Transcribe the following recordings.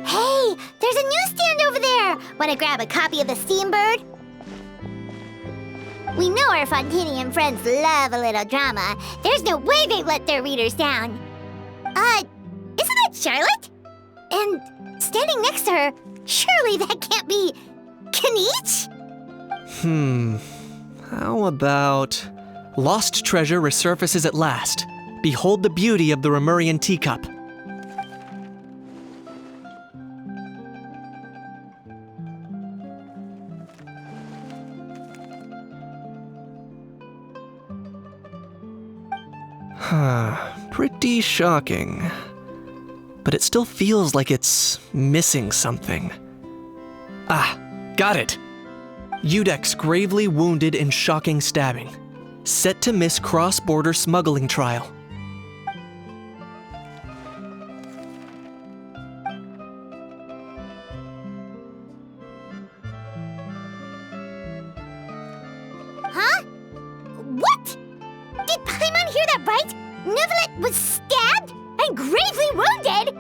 Hey, there's a newsstand over there! Want to grab a copy of The Steambird? We know our Fontainian friends love a little drama. There's no way they'd let their readers down. Isn't that Charlotte? And standing next to her, surely that can't be Kaniche? How about... Lost treasure resurfaces at last. Behold the beauty of the Remurian teacup. Pretty shocking. But it still feels like it's missing something. Ah, got it! Udex gravely wounded in shocking stabbing. Set to miss cross-border smuggling trial. Huh? What? Did Paimon hear that right? Neuvillette was stabbed and gravely wounded?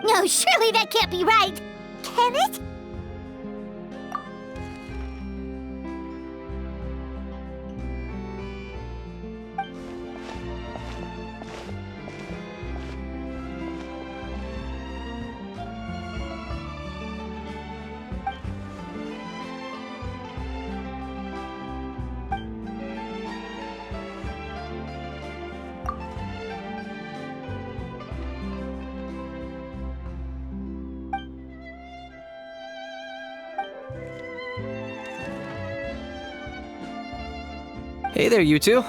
No, surely that can't be right. Can it? Hey there, you two.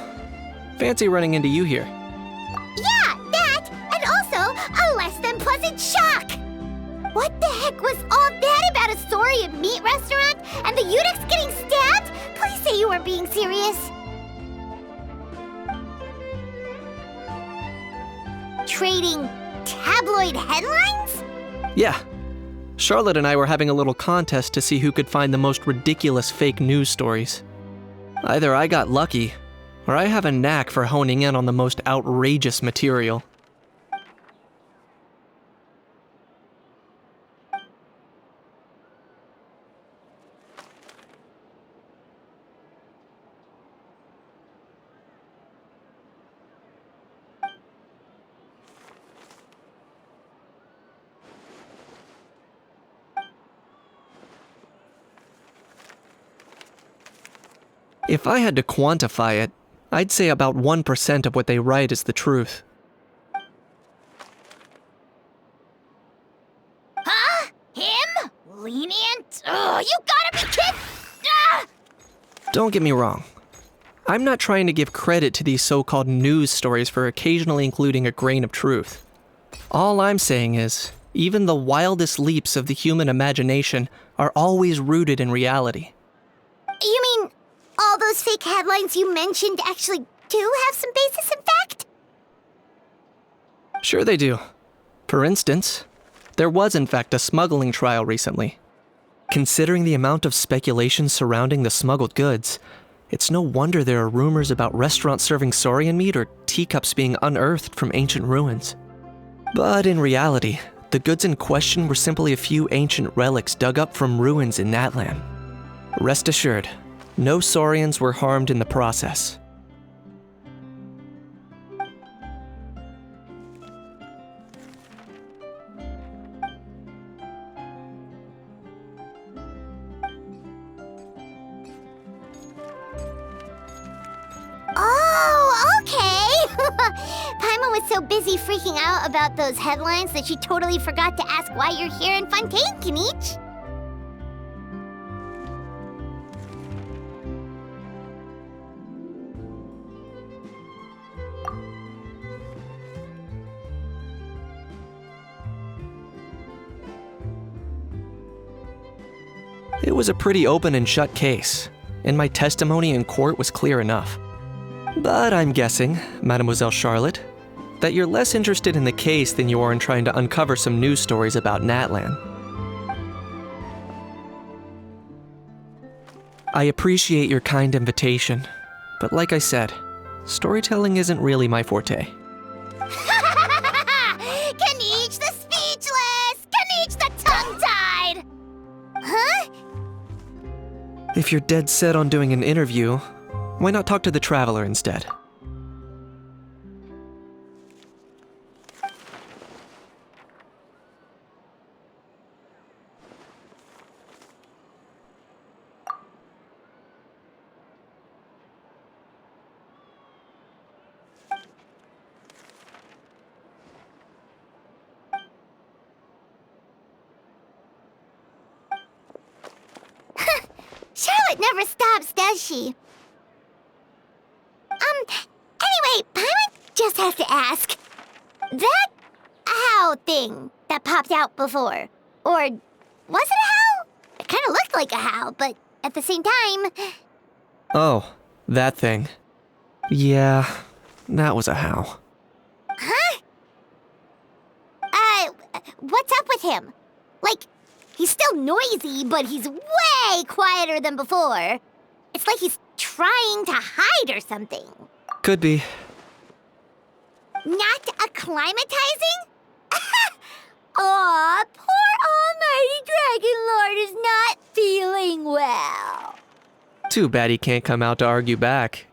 Fancy running into you here. Yeah, that! And also, a less than pleasant shock! What the heck was all that about a Saurian meat restaurant and the Udex getting stabbed? Please say you weren't being serious. Trading tabloid headlines? Yeah. Charlotte and I were having a little contest to see who could find the most ridiculous fake news stories. Either I got lucky, or I have a knack for honing in on the most outrageous material. If I had to quantify it, I'd say about 1% of what they write is the truth. Huh? Him? Lenient? Ugh, you gotta be kidding! Ah! Don't get me wrong. I'm not trying to give credit to these so-called news stories for occasionally including a grain of truth. All I'm saying is, even the wildest leaps of the human imagination are always rooted in reality. You mean all those fake headlines you mentioned actually do have some basis in fact? Sure they do. For instance, there was in fact a smuggling trial recently. Considering the amount of speculation surrounding the smuggled goods, it's no wonder there are rumors about restaurants serving saurian meat or teacups being unearthed from ancient ruins. But in reality, the goods in question were simply a few ancient relics dug up from ruins in Natlan. Rest assured, no saurians were harmed in the process. Oh, okay! Paimon was so busy freaking out about those headlines that she totally forgot to ask why you're here in Fontaine, Kaniche. It was a pretty open and shut case, and my testimony in court was clear enough. But I'm guessing, Mademoiselle Charlotte, that you're less interested in the case than you are in trying to uncover some news stories about Natlan. I appreciate your kind invitation, but like I said, storytelling isn't really my forte. If you're dead set on doing an interview, why not talk to the traveler instead? Charlotte never stops, does she? Anyway, Paimon just has to ask. That how thing that popped out before, or was it a how? It kind of looked like a how, but at the same time... Oh, that thing. Yeah, that was a how. Huh? What's up with him? Like, he's still noisy, but he's way quieter than before. It's like he's trying to hide or something. Could be. Not acclimatizing? Aw, poor Almighty Dragon Lord is not feeling well. Too bad he can't come out to argue back.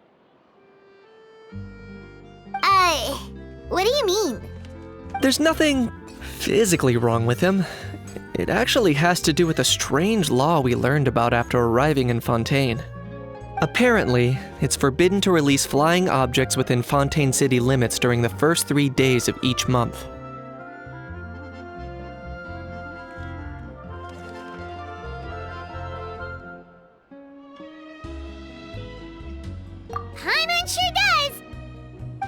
What do you mean? There's nothing physically wrong with him. It actually has to do with a strange law we learned about after arriving in Fontaine. Apparently, it's forbidden to release flying objects within Fontaine city limits during the first 3 days of each month. Paimon sure does!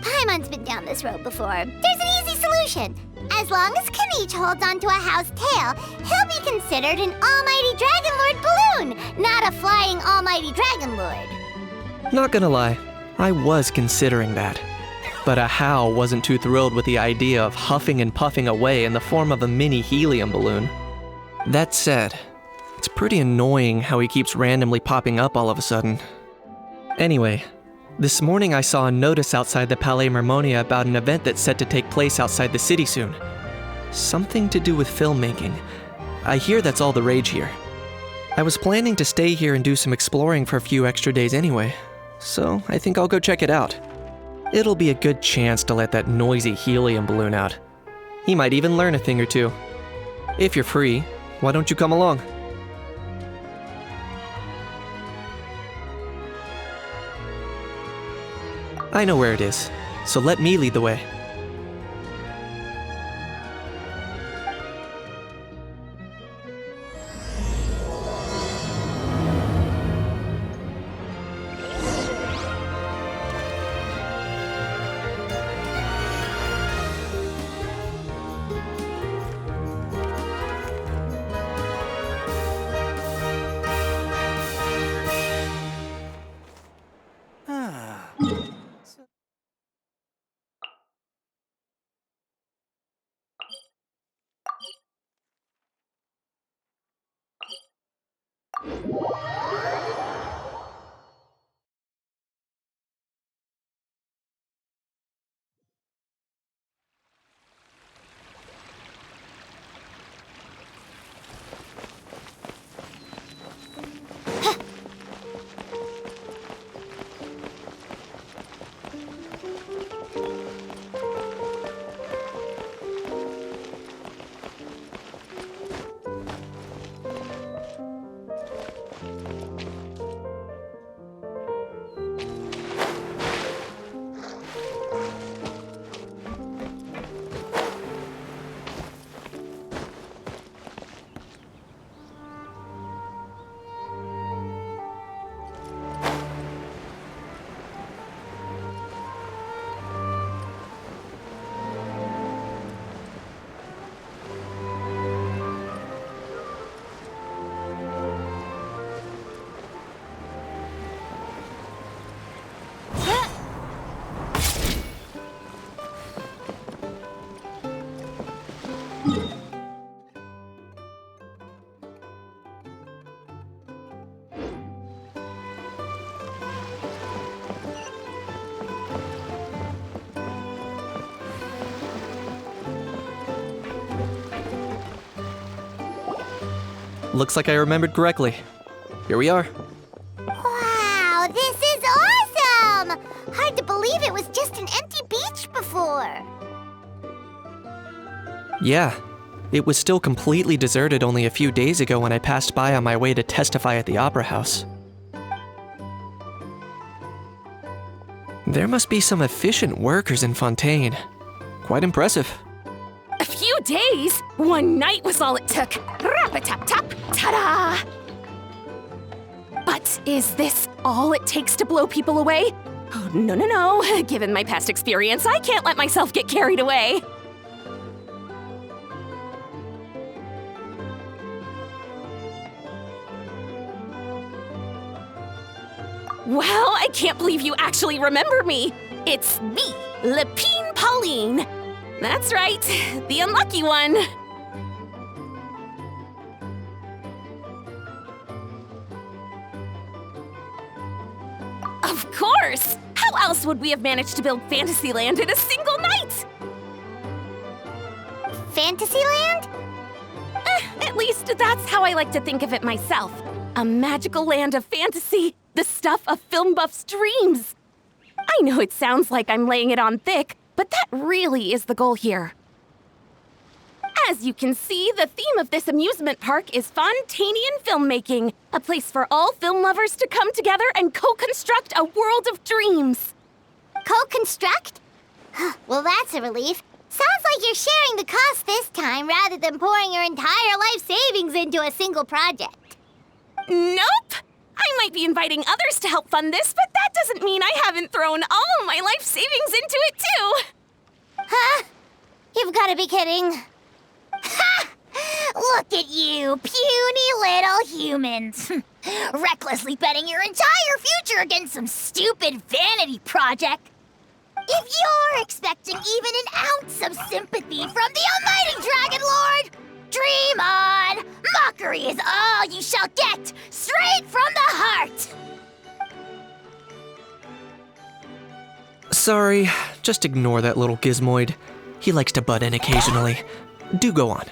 Paimon's been down this road before. There's an easy solution. As long as Kaniche holds onto a house tail, he'll be considered an Almighty Dragon Lord balloon, not a flying Almighty Dragon Lord. Not gonna lie, I was considering that. But a how wasn't too thrilled with the idea of huffing and puffing away in the form of a mini helium balloon. That said, it's pretty annoying how he keeps randomly popping up all of a sudden. Anyway, this morning I saw a notice outside the Palais Mermonia about an event that's set to take place outside the city soon. Something to do with filmmaking. I hear that's all the rage here. I was planning to stay here and do some exploring for a few extra days anyway, so I think I'll go check it out. It'll be a good chance to let that noisy helium balloon out. He might even learn a thing or two. If you're free, why don't you come along? I know where it is, so let me lead the way. Looks like I remembered correctly. Here we are. Yeah, it was still completely deserted only a few days ago when I passed by on my way to testify at the Opera House. There must be some efficient workers in Fontaine. Quite impressive. A few days? One night was all it took. Rap-a-tap-tap, ta-da! But is this all it takes to blow people away? Oh, no, no, no. Given my past experience, I can't let myself get carried away. Well, I can't believe you actually remember me. It's me, Lapine Pauline. That's right, the unlucky one. Of course! How else would we have managed to build Fantasyland in a single night? Fantasyland? At least that's how I like to think of it myself. A magical land of fantasy, the stuff of film buffs' dreams. I know it sounds like I'm laying it on thick, but that really is the goal here. As you can see, the theme of this amusement park is Fontainian filmmaking, a place for all film lovers to come together and co-construct a world of dreams. Co-construct? Well, that's a relief. Sounds like you're sharing the cost this time rather than pouring your entire life savings into a single project. Nope! I might be inviting others to help fund this, but that doesn't mean I haven't thrown all of my life savings into it too! Huh? You've got to be kidding. Ha! Look at you, puny little humans. Recklessly betting your entire future against some stupid vanity project. If you're expecting even an ounce of sympathy from the almighty Dragon Lord, dream on! Mockery is all you shall get, straight from the heart! Sorry, just ignore that little gizmoid. He likes to butt in occasionally. Do go on.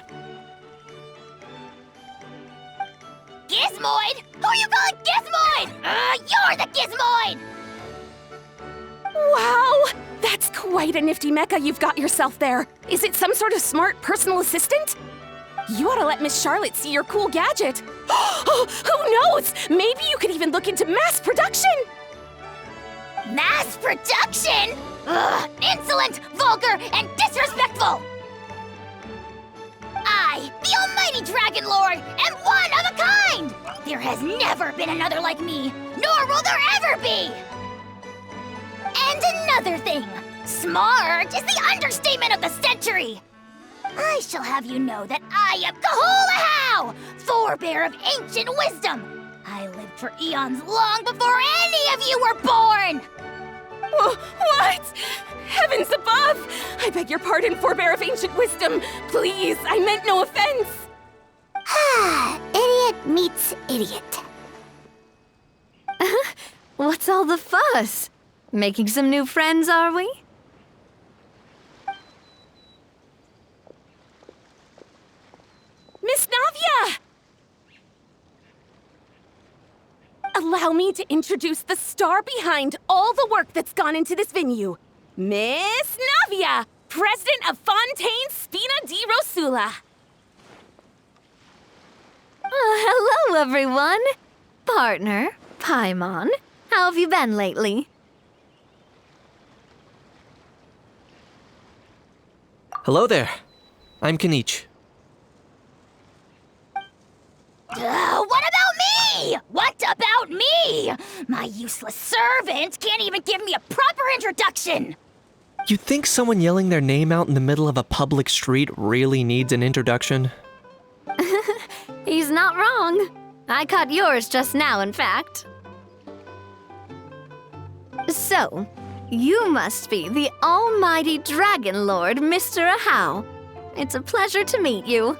Gizmoid? Who you calling Gizmoid? You're the Gizmoid! Wow! That's quite a nifty mecha you've got yourself there. Is it some sort of smart personal assistant? You ought to let Miss Charlotte see your cool gadget. Oh, who knows? Maybe you could even look into mass production. Mass production? Ugh, insolent, vulgar, and disrespectful! I, the almighty Dragon Lord, am one of a kind! There has never been another like me, nor will there ever be! And another thing, smart is the understatement of the century! I shall have you know that I am Kahulahau, forebear of ancient wisdom! I lived for eons long before any of you were born! What? Heavens above! I beg your pardon, forebear of ancient wisdom. Please, I meant no offense. Idiot meets idiot. What's all the fuss? Making some new friends, are we? Miss Navia! Allow me to introduce the star behind all the work that's gone into this venue. Miss Navia, president of Fontaine Spina di Rosula. Hello, everyone. Partner, Paimon, how have you been lately? Hello there. I'm Kanich. What about me? What about me? My useless servant can't even give me a proper introduction. You think someone yelling their name out in the middle of a public street really needs an introduction? He's not wrong. I caught yours just now, in fact. So, you must be the almighty Dragon Lord, Mr. Ahau. It's a pleasure to meet you.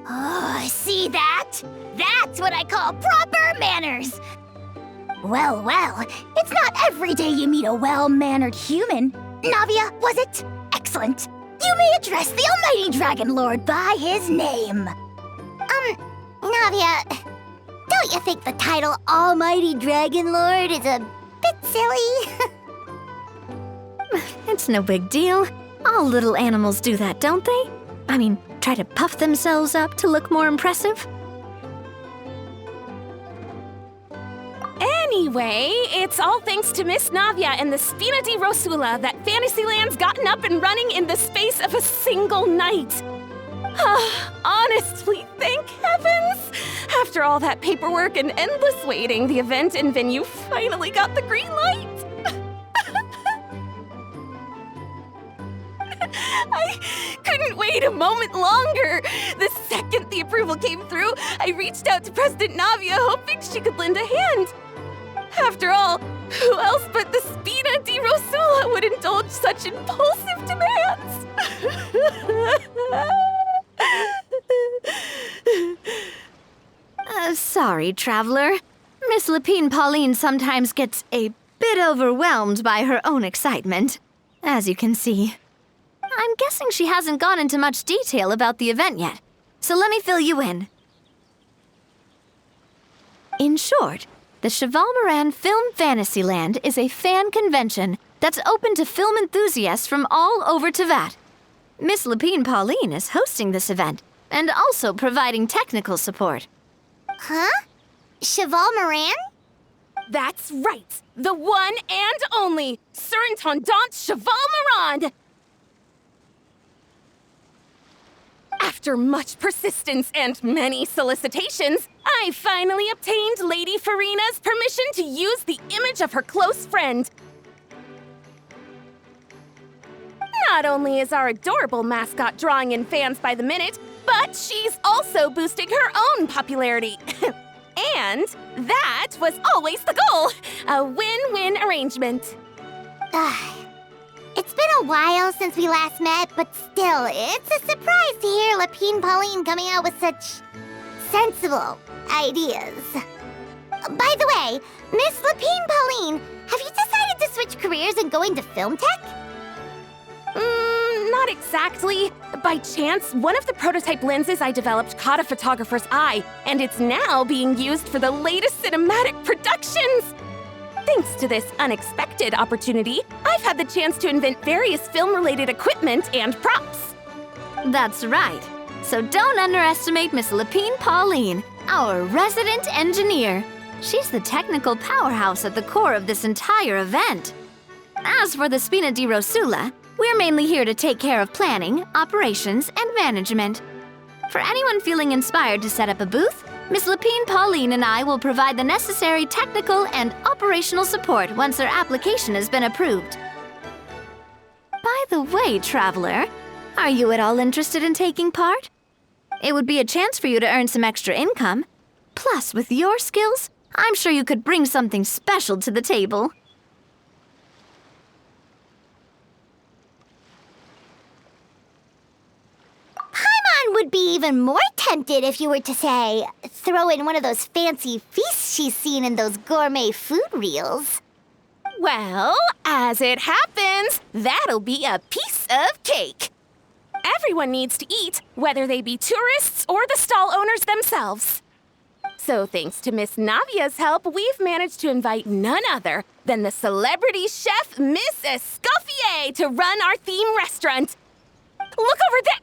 Oh, see that? That's what I call proper manners. Well, it's not every day you meet a well-mannered human. Navia, was it? Excellent. You may address the almighty Dragon Lord by his name. Navia, Don't you think the title Almighty Dragon Lord is a bit silly? It's no big deal. All little animals do that, don't they? I mean, try to puff themselves up to look more impressive. Anyway, it's all thanks to Miss Navia and the Spina di Rosula that Fantasyland's gotten up and running in the space of a single night. Honestly, thank heavens! After all that paperwork and endless waiting, the event and venue finally got the green light. I couldn't wait a moment longer. The second the approval came through, I reached out to President Navia hoping she could lend a hand. After all, who else but the Spina di Rosula would indulge such impulsive demands? Sorry, traveler. Miss Lapine Pauline sometimes gets a bit overwhelmed by her own excitement, as you can see. I'm guessing she hasn't gone into much detail about the event yet, so let me fill you in. In short, the Chevalmarin Film Fantasyland is a fan convention that's open to film enthusiasts from all over Tevat. Miss Lapine Pauline is hosting this event and also providing technical support. Huh? Chevalmarin? That's right! The one and only Surintendant Chevalmarin! After much persistence and many solicitations, I finally obtained Lady Farina's permission to use the image of her close friend. Not only is our adorable mascot drawing in fans by the minute, but she's also boosting her own popularity. And that was always the goal, a win-win arrangement. It's been a while since we last met, but still, it's a surprise to hear Lapine Pauline coming out with such sensible ideas. By the way, Miss Lapine Pauline, have you decided to switch careers and go into film tech? Not exactly. By chance, one of the prototype lenses I developed caught a photographer's eye, and it's now being used for the latest cinematic productions. Thanks to this unexpected opportunity, I've had the chance to invent various film-related equipment and props. That's right. So don't underestimate Miss Lapine Pauline, our resident engineer. She's the technical powerhouse at the core of this entire event. As for the Spina di Rosula, we're mainly here to take care of planning, operations, and management. For anyone feeling inspired to set up a booth, Miss Lapine Pauline and I will provide the necessary technical and operational support once their application has been approved. By the way, traveler, are you at all interested in taking part? It would be a chance for you to earn some extra income. Plus, with your skills, I'm sure you could bring something special to the table. Would be even more tempted if you were to, say, throw in one of those fancy feasts she's seen in those gourmet food reels. Well, as it happens, that'll be a piece of cake. Everyone needs to eat, whether they be tourists or the stall owners themselves. So thanks to Miss Navia's help, we've managed to invite none other than the celebrity chef Miss Escoffier to run our theme restaurant. Look over there!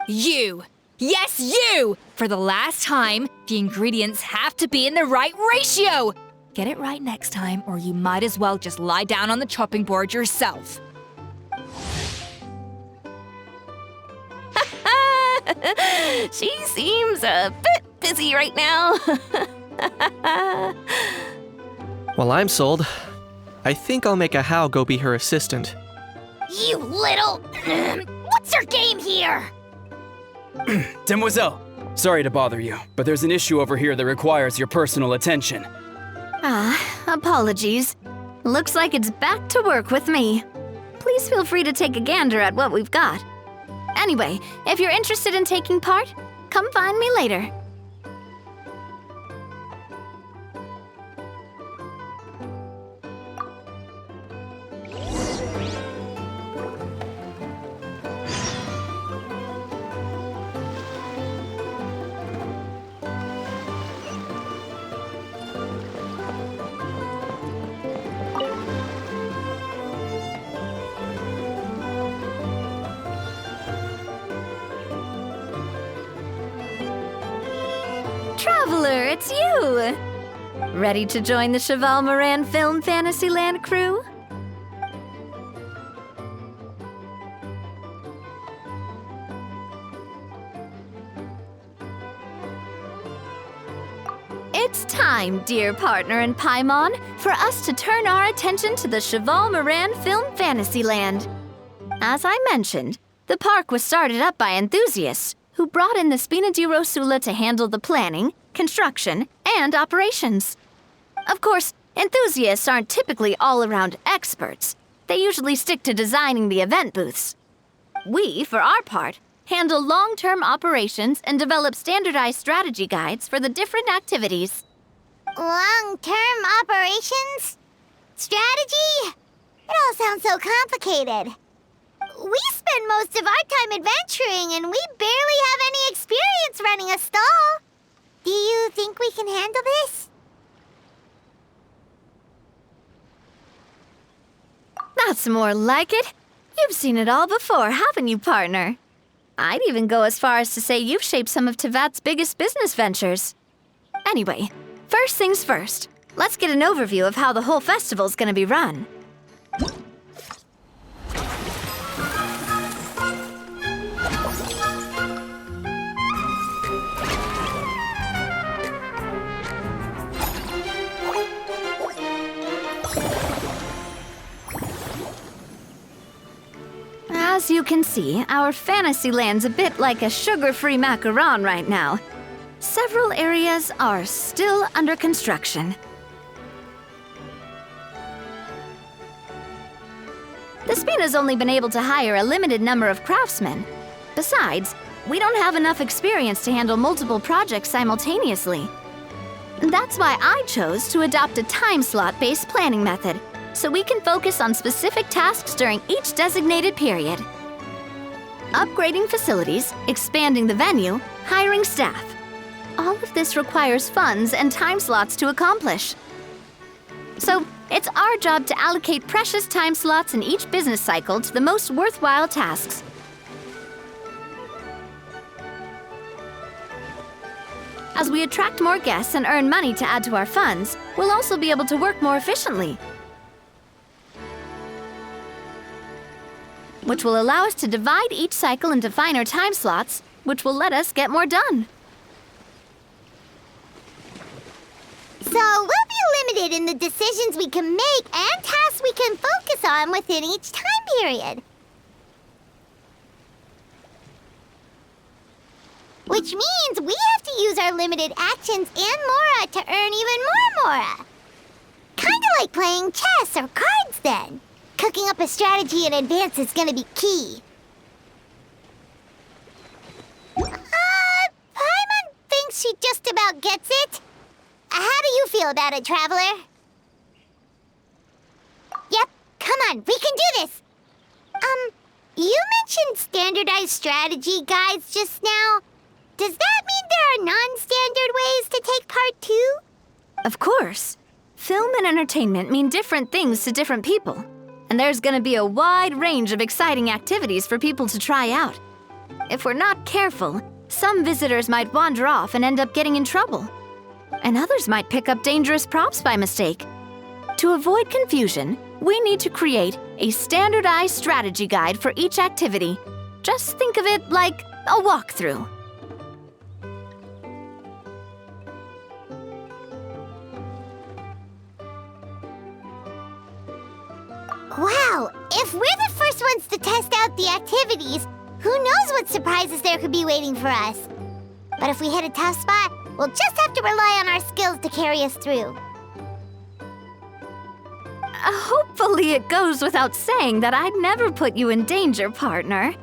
You! Yes, you! For the last time, the ingredients have to be in the right ratio! Get it right next time, or you might as well just lie down on the chopping board yourself. She seems a bit busy right now. Well, I'm sold. I think I'll make a How go be her assistant. You little... What's your game here? Demoiselle, sorry to bother you, but there's an issue over here that requires your personal attention. Apologies. Looks like it's back to work with me. Please feel free to take a gander at what we've got. Anyway, if you're interested in taking part, come find me later. Traveler, it's you! Ready to join the Chevalmarin Film Fantasyland crew? It's time, dear partner in Paimon, for us to turn our attention to the Chevalmarin Film Fantasyland. As I mentioned, the park was started up by enthusiasts who brought in the Spina di Rosula to handle the planning, construction, and operations. Of course, enthusiasts aren't typically all-around experts. They usually stick to designing the event booths. We, for our part, handle long-term operations and develop standardized strategy guides for the different activities. Long-term operations? Strategy? It all sounds so complicated. We spend most of our time adventuring, and we barely have any experience running a stall. Do you think we can handle this? That's more like it. You've seen it all before, haven't you, partner? I'd even go as far as to say you've shaped some of Tevat's biggest business ventures. Anyway, first things first. Let's get an overview of how the whole festival's gonna be run. As you can see, our Fantasyland's a bit like a sugar-free macaron right now. Several areas are still under construction. The Spina's only been able to hire a limited number of craftsmen. Besides, we don't have enough experience to handle multiple projects simultaneously. That's why I chose to adopt a time slot-based planning method, so we can focus on specific tasks during each designated period. Upgrading facilities, expanding the venue, hiring staff. All of this requires funds and time slots to accomplish. So, it's our job to allocate precious time slots in each business cycle to the most worthwhile tasks. As we attract more guests and earn money to add to our funds, we'll also be able to work more efficiently, which will allow us to divide each cycle into finer time slots, which will let us get more done. So we'll be limited in the decisions we can make and tasks we can focus on within each time period. Which means we have to use our limited actions and Mora to earn even more Mora. Kinda like playing chess or cards then. Cooking up a strategy in advance is gonna be key. Paimon thinks she just about gets it. How do you feel about it, Traveler? Yep, come on, we can do this! You mentioned standardized strategy guides just now. Does that mean there are non-standard ways to take part too? Of course. Film and entertainment mean different things to different people. And there's gonna be a wide range of exciting activities for people to try out. If we're not careful, some visitors might wander off and end up getting in trouble. And others might pick up dangerous props by mistake. To avoid confusion, we need to create a standardized strategy guide for each activity. Just think of it like a walkthrough. Wow, if we're the first ones to test out the activities, who knows what surprises there could be waiting for us? But if we hit a tough spot, we'll just have to rely on our skills to carry us through. Hopefully it goes without saying that I'd never put you in danger, partner.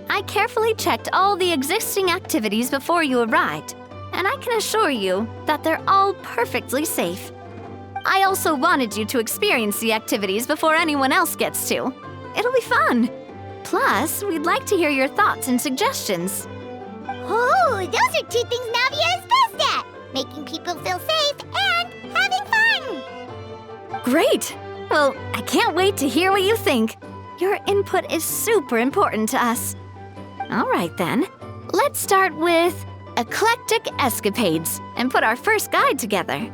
I carefully checked all the existing activities before you arrived, and I can assure you that they're all perfectly safe. I also wanted you to experience the activities before anyone else gets to. It'll be fun. Plus, we'd like to hear your thoughts and suggestions. Oh, those are two things Navia is best at! Making people feel safe and having fun! Great! Well, I can't wait to hear what you think. Your input is super important to us. All right then, let's start with Eclectic Escapades and put our first guide together.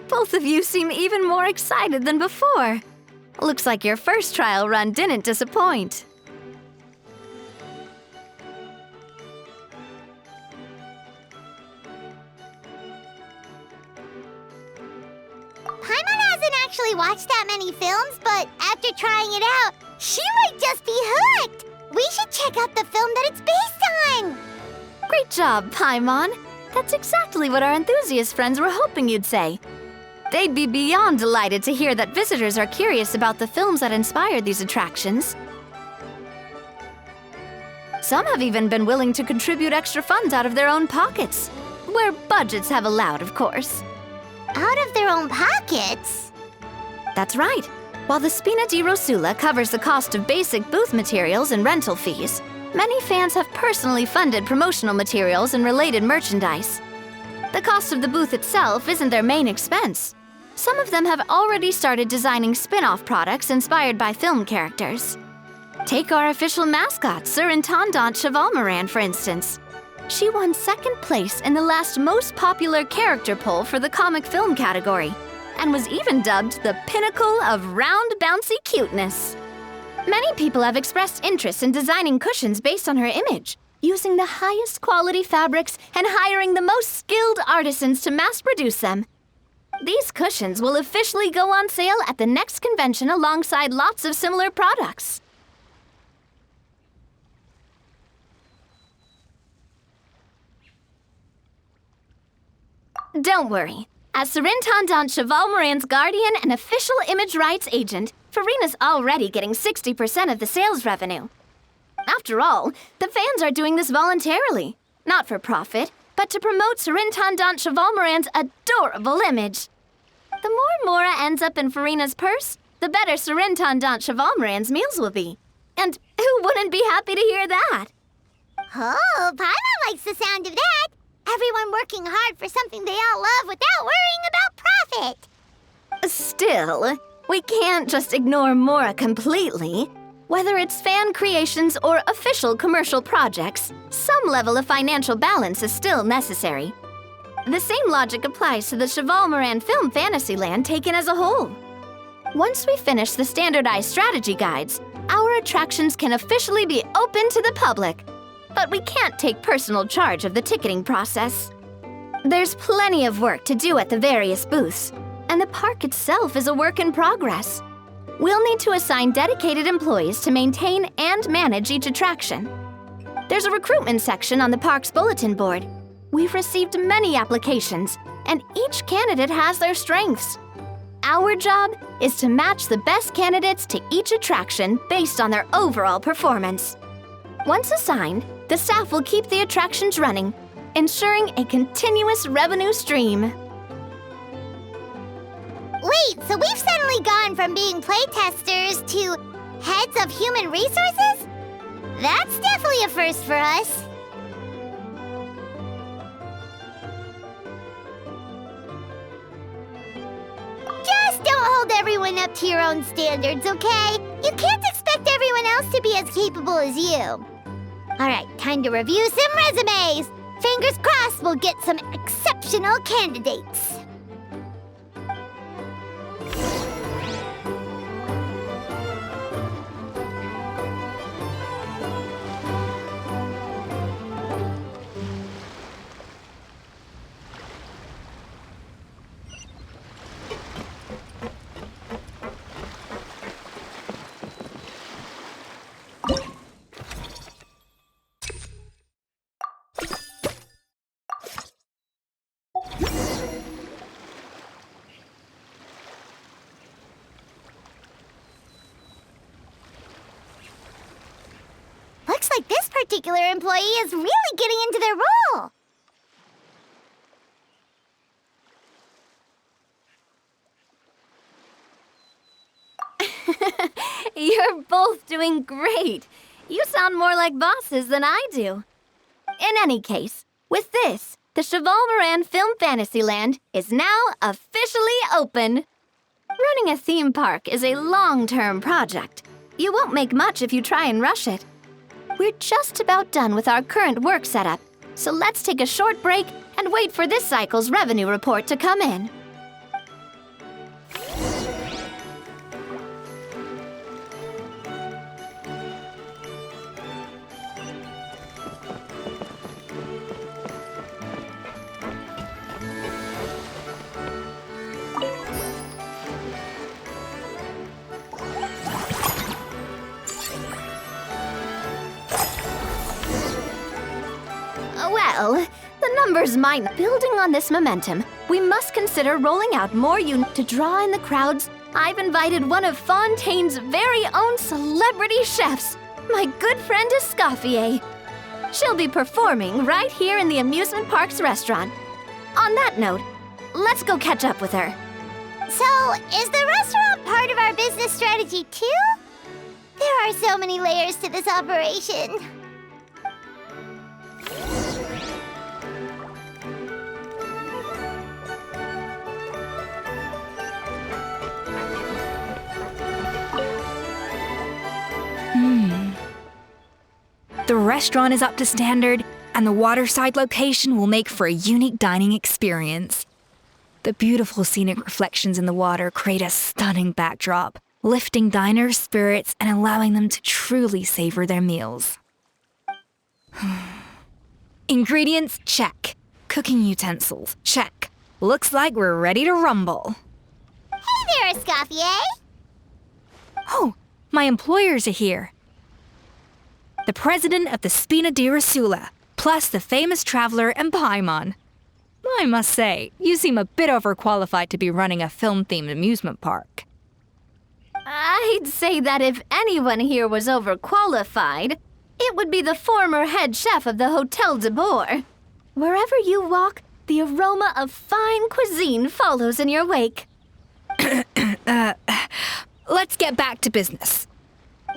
Both of you seem even more excited than before. Looks like your first trial run didn't disappoint. Paimon hasn't actually watched that many films, but after trying it out, she might just be hooked. We should check out the film that it's based on. Great job, Paimon. That's exactly what our enthusiast friends were hoping you'd say. They'd be beyond delighted to hear that visitors are curious about the films that inspired these attractions. Some have even been willing to contribute extra funds out of their own pockets. Where budgets have allowed, of course. Out of their own pockets? That's right. While the Spina di Rosula covers the cost of basic booth materials and rental fees, many fans have personally funded promotional materials and related merchandise. The cost of the booth itself isn't their main expense. Some of them have already started designing spin-off products inspired by film characters. Take our official mascot, Surintendant Chevalmarin, for instance. She won second place in the last most popular character poll for the comic film category, and was even dubbed the pinnacle of round, bouncy cuteness. Many people have expressed interest in designing cushions based on her image, using the highest quality fabrics and hiring the most skilled artisans to mass-produce them. These cushions will officially go on sale at the next convention alongside lots of similar products. Don't worry. As Surintendant Chevalmarin's guardian and official image rights agent, Farina's already getting 60% of the sales revenue. After all, the fans are doing this voluntarily, not for profit, but to promote Surintendant Chevalmarin's adorable image. The more Mora ends up in Farina's purse, the better Surintendant Chevalmarin's meals will be. And who wouldn't be happy to hear that? Oh, Paimon likes the sound of that. Everyone working hard for something they all love without worrying about profit. Still, we can't just ignore Mora completely. Whether it's fan creations or official commercial projects, some level of financial balance is still necessary. The same logic applies to the Chevalmarin film Fantasyland taken as a whole. Once we finish the standardized strategy guides, our attractions can officially be open to the public. But we can't take personal charge of the ticketing process. There's plenty of work to do at the various booths, and the park itself is a work in progress. We'll need to assign dedicated employees to maintain and manage each attraction. There's a recruitment section on the park's bulletin board. We've received many applications, and each candidate has their strengths. Our job is to match the best candidates to each attraction based on their overall performance. Once assigned, the staff will keep the attractions running, ensuring a continuous revenue stream. Wait, so we've suddenly gone from being playtesters to heads of human resources? That's definitely a first for us. Just don't hold everyone up to your own standards, okay? You can't expect everyone else to be as capable as you. All right, time to review some resumes. Fingers crossed we'll get some exceptional candidates. Looks like this particular employee is really getting into their role. You're both doing great. You sound more like bosses than I do. In any case, with this, the Chevalmarin Film Fantasyland is now officially open. Running a theme park is a long-term project. You won't make much if you try and rush it. We're just about done with our current work setup, so let's take a short break and wait for this cycle's revenue report to come in. Well, the numbers might... Building on this momentum, we must consider rolling out more units to draw in the crowds. I've invited one of Fontaine's very own celebrity chefs, my good friend Escoffier. She'll be performing right here in the amusement park's restaurant. On that note, let's go catch up with her. So, is the restaurant part of our business strategy too? There are so many layers to this operation. The restaurant is up to standard, and the waterside location will make for a unique dining experience. The beautiful scenic reflections in the water create a stunning backdrop, lifting diners' spirits and allowing them to truly savor their meals. Ingredients, check. Cooking utensils, check. Looks like we're ready to rumble. Hey there, Escoffier. Oh, my employers are here. The president of the Spina di Rasula, plus the famous traveler and Paimon. I must say, you seem a bit overqualified to be running a film-themed amusement park. I'd say that if anyone here was overqualified, it would be the former head chef of the Hotel de Boer. Wherever you walk, the aroma of fine cuisine follows in your wake. Let's get back to business.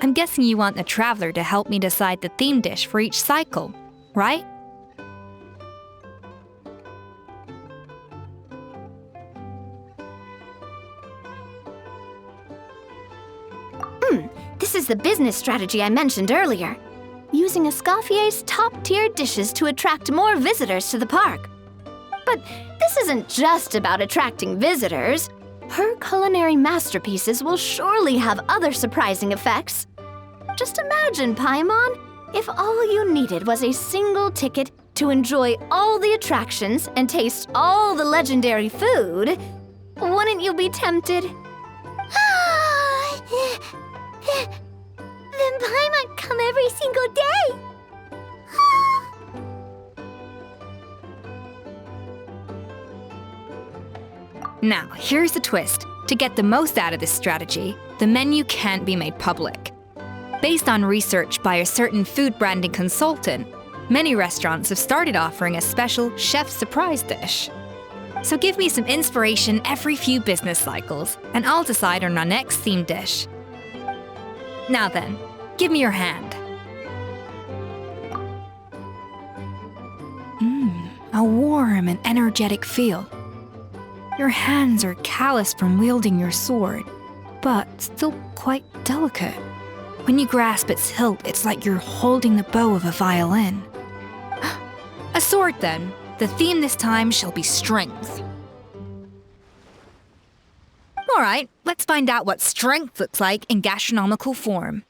I'm guessing you want the traveler to help me decide the theme dish for each cycle, right? This This is the business strategy I mentioned earlier, using Escoffier's top-tier dishes to attract more visitors to the park. But this isn't just about attracting visitors. Her culinary masterpieces will surely have other surprising effects. Just imagine, Paimon, if all you needed was a single ticket to enjoy all the attractions and taste all the legendary food. Wouldn't you be tempted? Then Paimon come every single day. Now, here's the twist. To get the most out of this strategy, the menu can't be made public. Based on research by a certain food branding consultant, many restaurants have started offering a special chef surprise dish. So give me some inspiration every few business cycles, and I'll decide on our next theme dish. Now then, give me your hand. A warm and energetic feel. Your hands are calloused from wielding your sword, but still quite delicate. When you grasp its hilt, it's like you're holding the bow of a violin. A sword, then. The theme this time shall be strength. All right, let's find out what strength looks like in gastronomical form.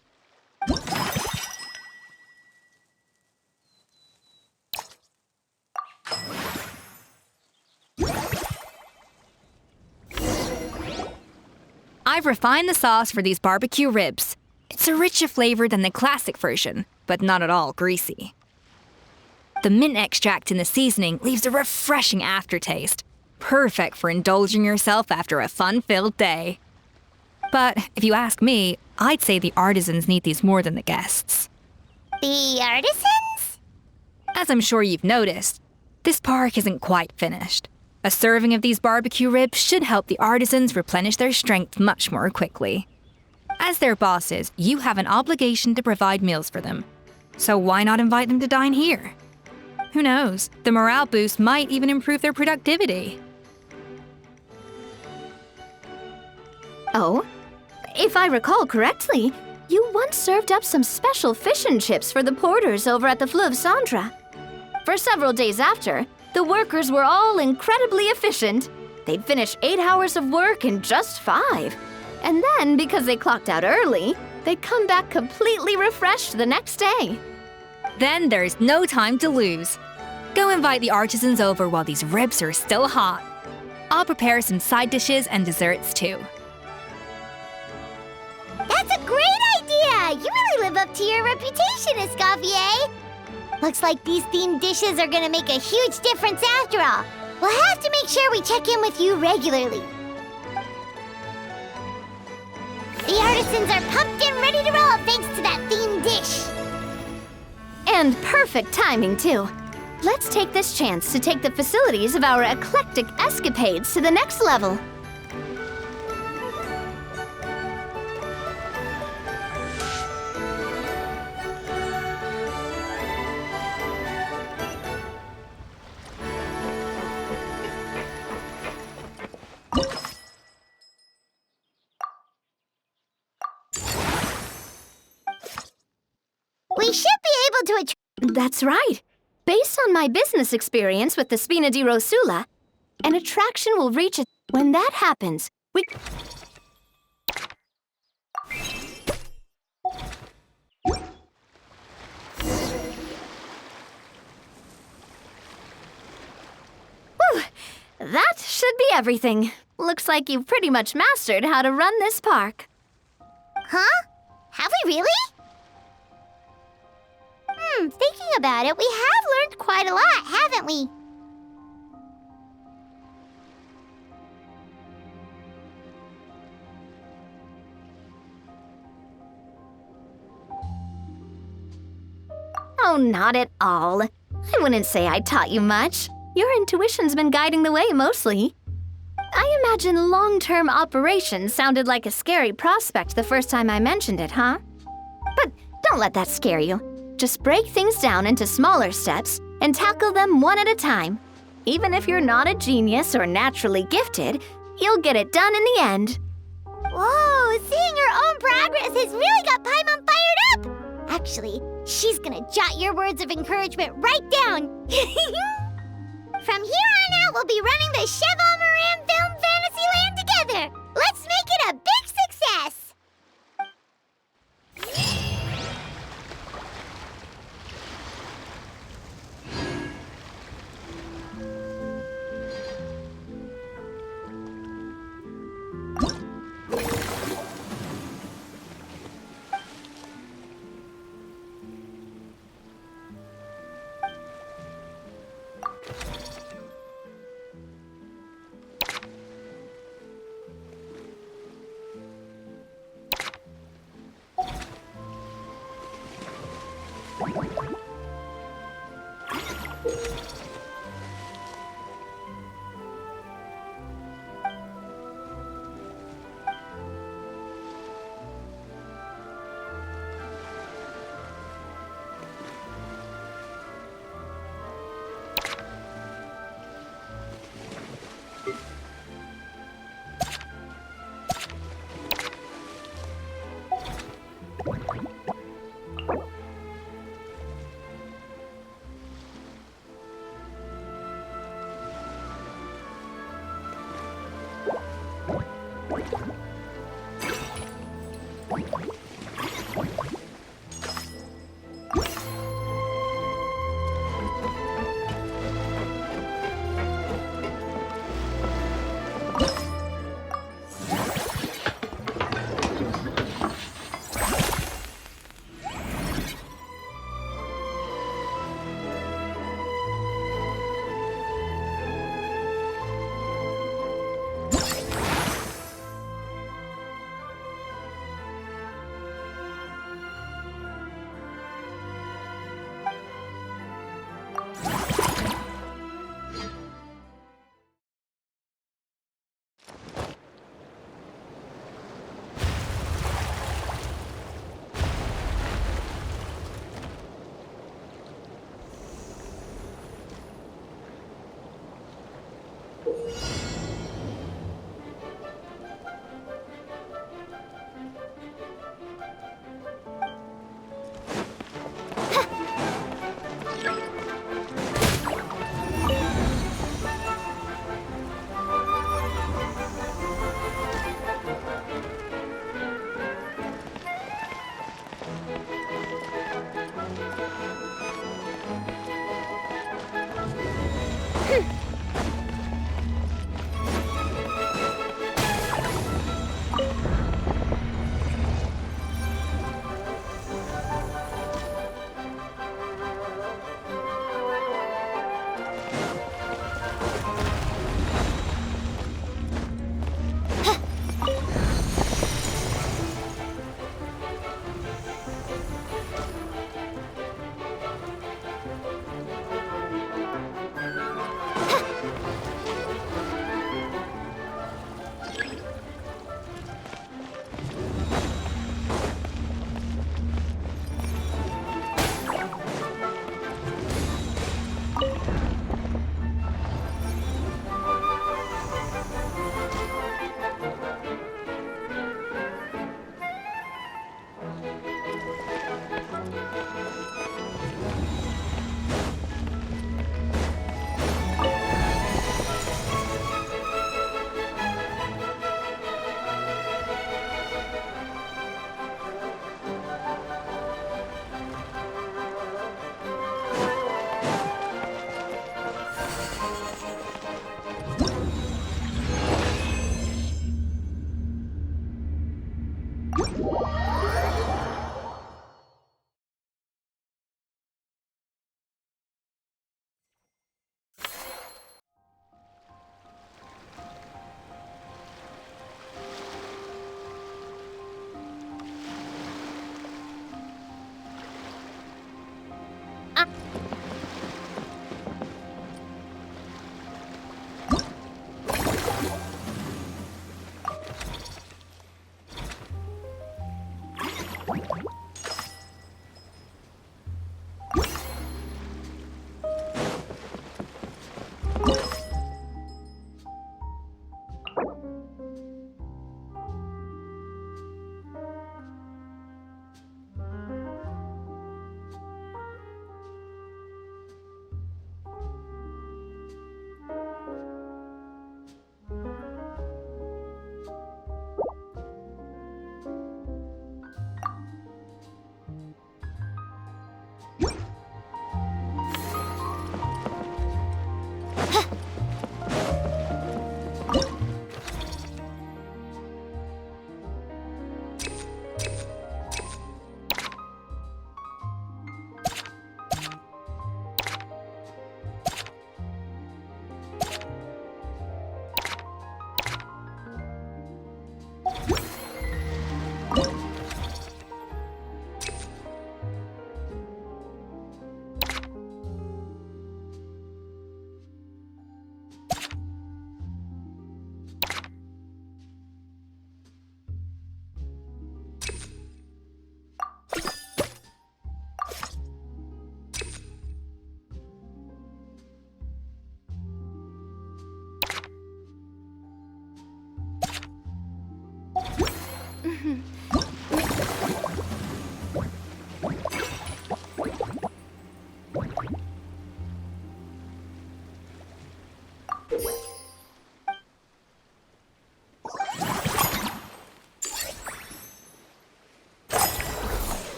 I've refined the sauce for these barbecue ribs. It's a richer flavor than the classic version, but not at all greasy. The mint extract in the seasoning leaves a refreshing aftertaste, perfect for indulging yourself after a fun-filled day. But if you ask me, I'd say the artisans need these more than the guests. The artisans? As I'm sure you've noticed, this park isn't quite finished. A serving of these barbecue ribs should help the artisans replenish their strength much more quickly. As their bosses, you have an obligation to provide meals for them. So why not invite them to dine here? Who knows, the morale boost might even improve their productivity. Oh, if I recall correctly, you once served up some special fish and chips for the porters over at the Fleuve Centre. For several days after, the workers were all incredibly efficient. They'd finish 8 hours of work in just 5. And then, because they clocked out early, they'd come back completely refreshed the next day. Then there's no time to lose. Go invite the artisans over while these ribs are still hot. I'll prepare some side dishes and desserts too. That's a great idea! You really live up to your reputation, Escoffier. Looks like these themed dishes are gonna make a huge difference after all. We'll have to make sure we check in with you regularly. The artisans are pumped and ready to roll thanks to that themed dish. And perfect timing, too. Let's take this chance to take the facilities of our eclectic escapades to the next level. We should be able to That's right. Based on my business experience with the Spina di Rosula, an attraction will reach it. When that happens, we... Whew, that should be everything. Looks like you've pretty much mastered how to run this park. Huh? Have we really? Thinking about it, we have learned quite a lot, haven't we? Oh, not at all. I wouldn't say I taught you much. Your intuition's been guiding the way mostly. I imagine long-term operations sounded like a scary prospect the first time I mentioned it, huh? But don't let that scare you. Just break things down into smaller steps and tackle them one at a time. Even if you're not a genius or naturally gifted, you'll get it done in the end. Whoa, seeing your own progress has really got Paimon actually. She's gonna jot your words of encouragement right down. From here on out, we'll be running the Chevalmarin Film Fantasyland together. Let's make it a big success.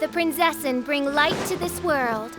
the Prinzessin bring light to this world.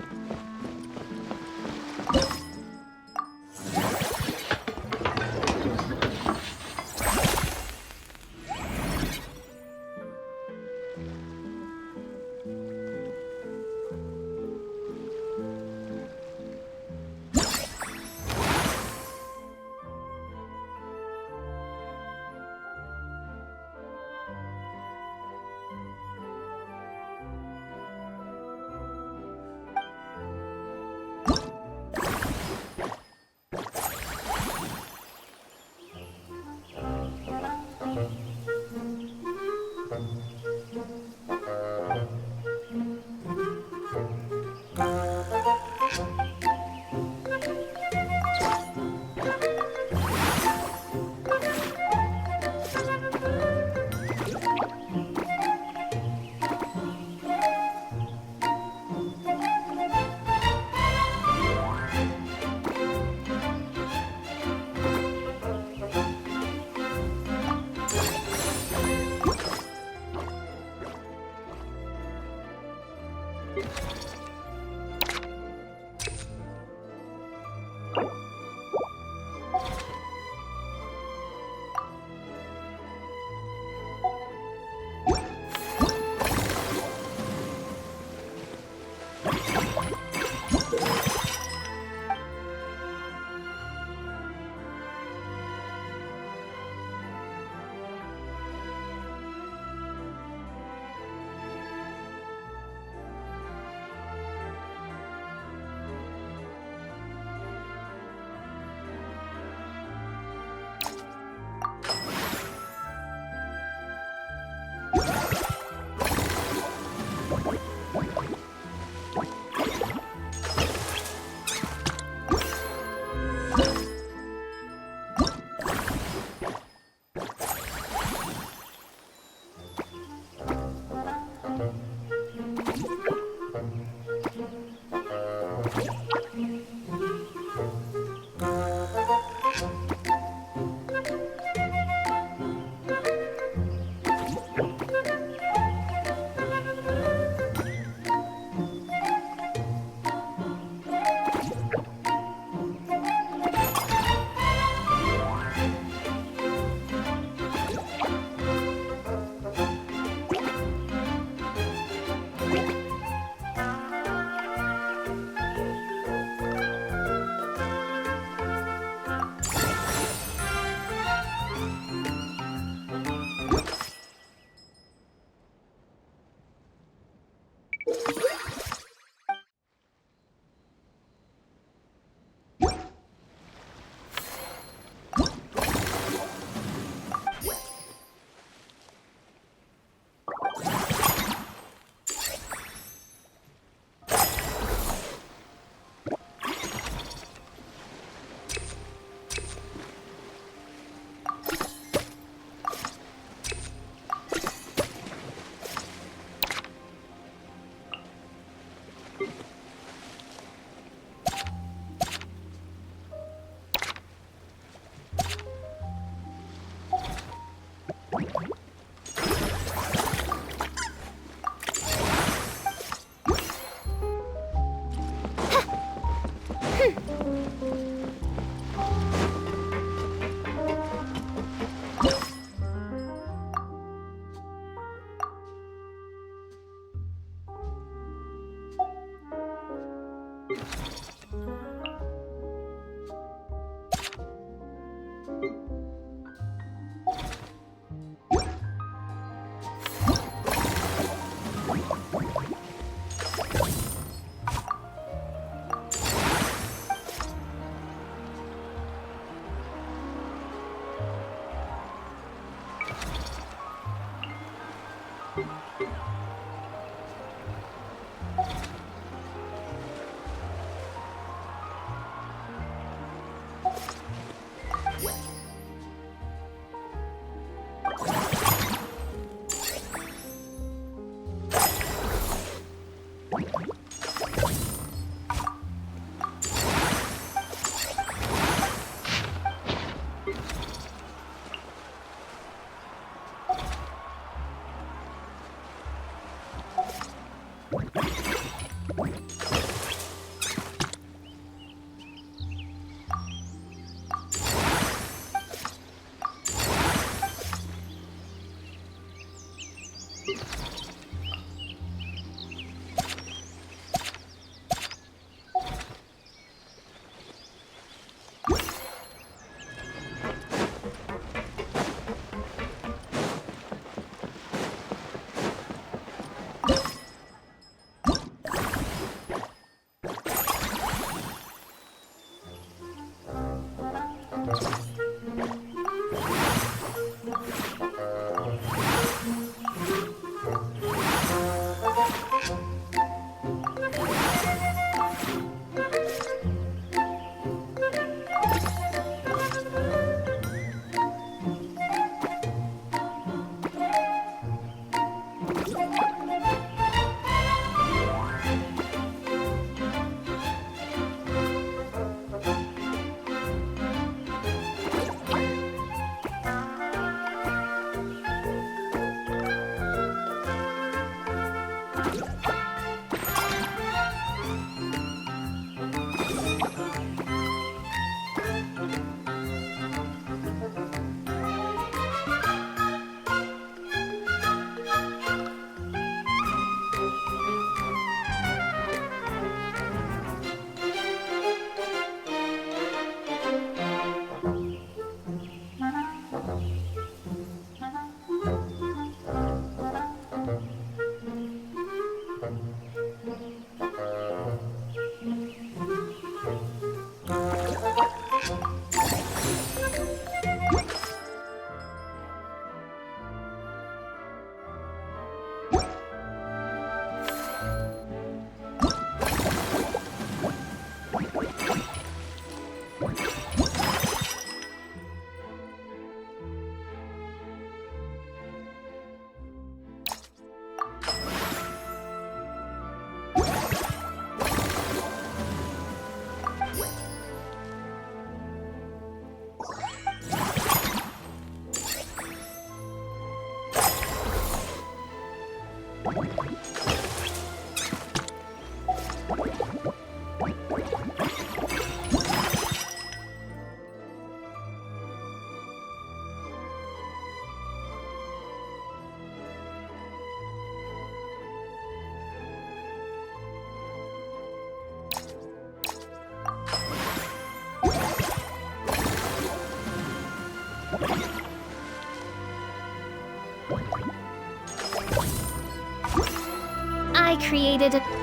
I created a...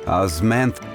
Osmanth.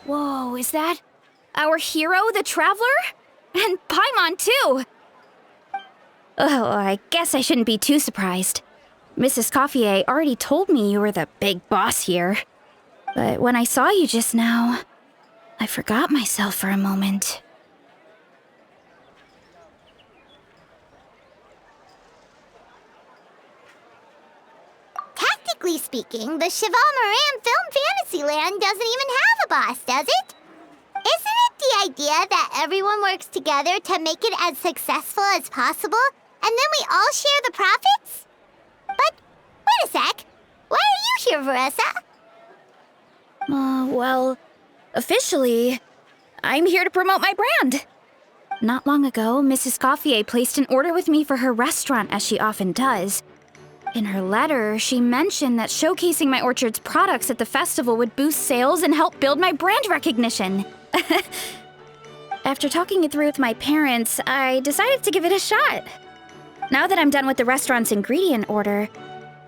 Whoa, is that our hero, the Traveler? And Paimon, too! Oh, I guess I shouldn't be too surprised. Mrs. Coiffier already told me you were the big boss here. But when I saw you just now, I forgot myself for a moment. Technically speaking, the Chevalmarin Film Fantasyland doesn't even have a boss, does it? Isn't it the idea that everyone works together to make it as successful as possible, and then we all share the profits? But, wait a sec. Why are you here, Veressa? Well, officially, I'm here to promote my brand. Not long ago, Mrs. Coiffier placed an order with me for her restaurant, as she often does. In her letter, she mentioned that showcasing my orchard's products at the festival would boost sales and help build my brand recognition. After talking it through with my parents, I decided to give it a shot. Now that I'm done with the restaurant's ingredient order,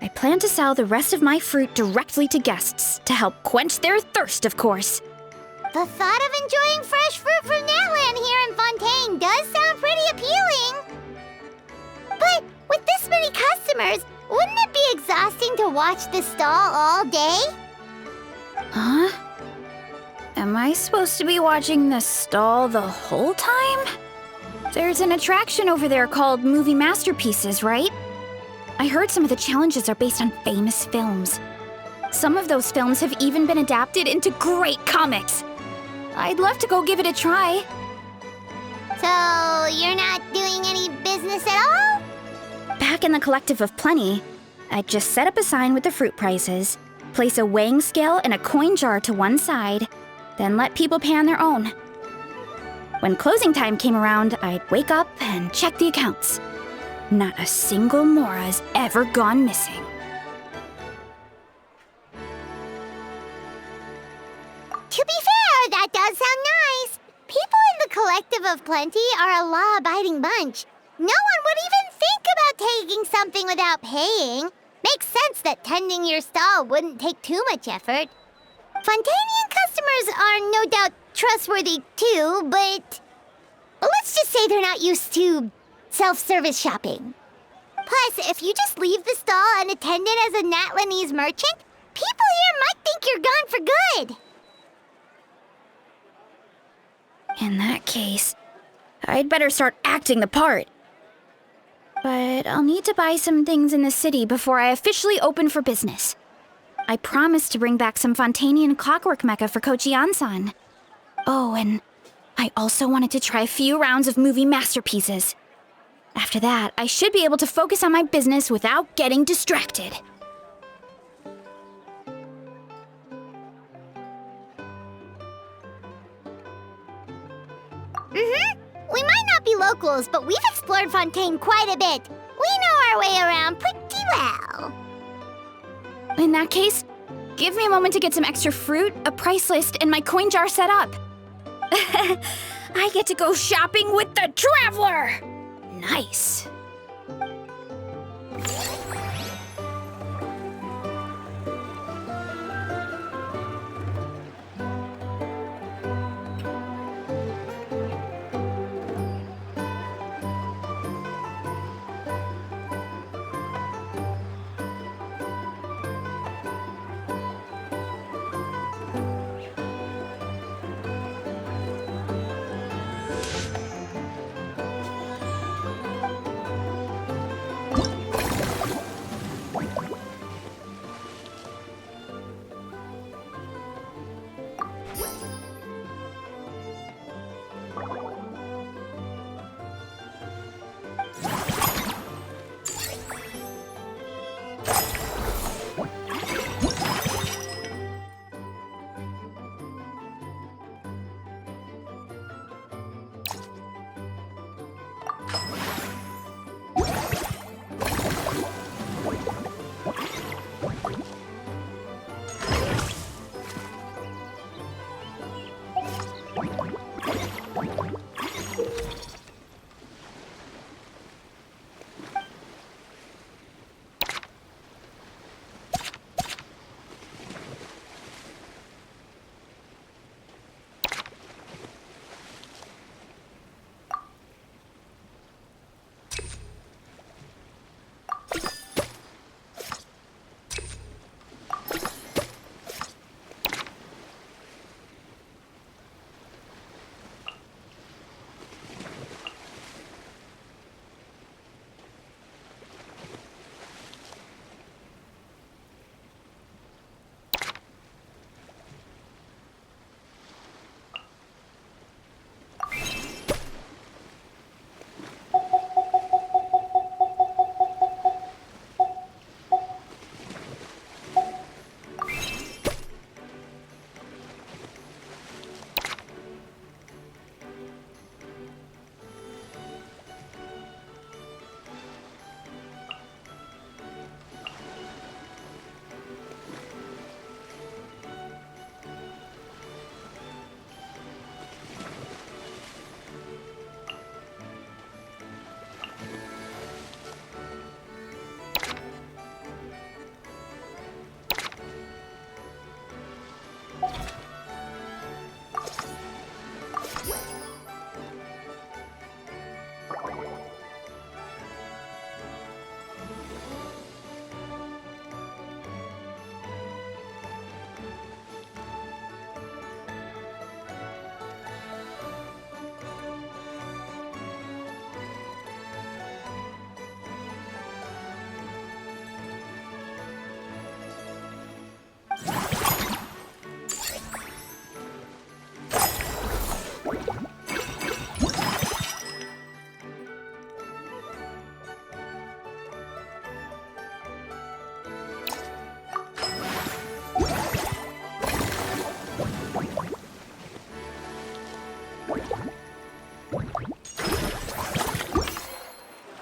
I plan to sell the rest of my fruit directly to guests to help quench their thirst, of course. The thought of enjoying fresh fruit from Natland here in Fontaine does sound pretty appealing. But with this many customers, wouldn't it be exhausting to watch the stall all day? Huh? Am I supposed to be watching the stall the whole time? There's an attraction over there called Movie Masterpieces, right? I heard some of the challenges are based on famous films. Some of those films have even been adapted into great comics. I'd love to go give it a try. So, you're not doing any business at all? Back in the Collective of Plenty, I'd just set up a sign with the fruit prices, place a weighing scale and a coin jar to one side, then let people pay on their own. When closing time came around, I'd wake up and check the accounts. Not a single Mora's ever gone missing. To be fair, that does sound nice. People in the Collective of Plenty are a law-abiding bunch. No one would even think about taking something without paying. Makes sense that tending your stall wouldn't take too much effort. Fontainian customers are no doubt trustworthy too, but let's just say they're not used to self-service shopping. Plus, if you just leave the stall unattended as a Natlanese merchant, people here might think you're gone for good. In that case, I'd better start acting the part. But I'll need to buy some things in the city before I officially open for business. I promised to bring back some Fontainian clockwork mecha for Kochi-san. Oh, and I also wanted to try a few rounds of movie masterpieces. After that, I should be able to focus on my business without getting distracted. We might not be locals, but we've explored Fontaine quite a bit. We know our way around pretty well. In that case, give me a moment to get some extra fruit, a price list, and my coin jar set up. I get to go shopping with the Traveler! Nice.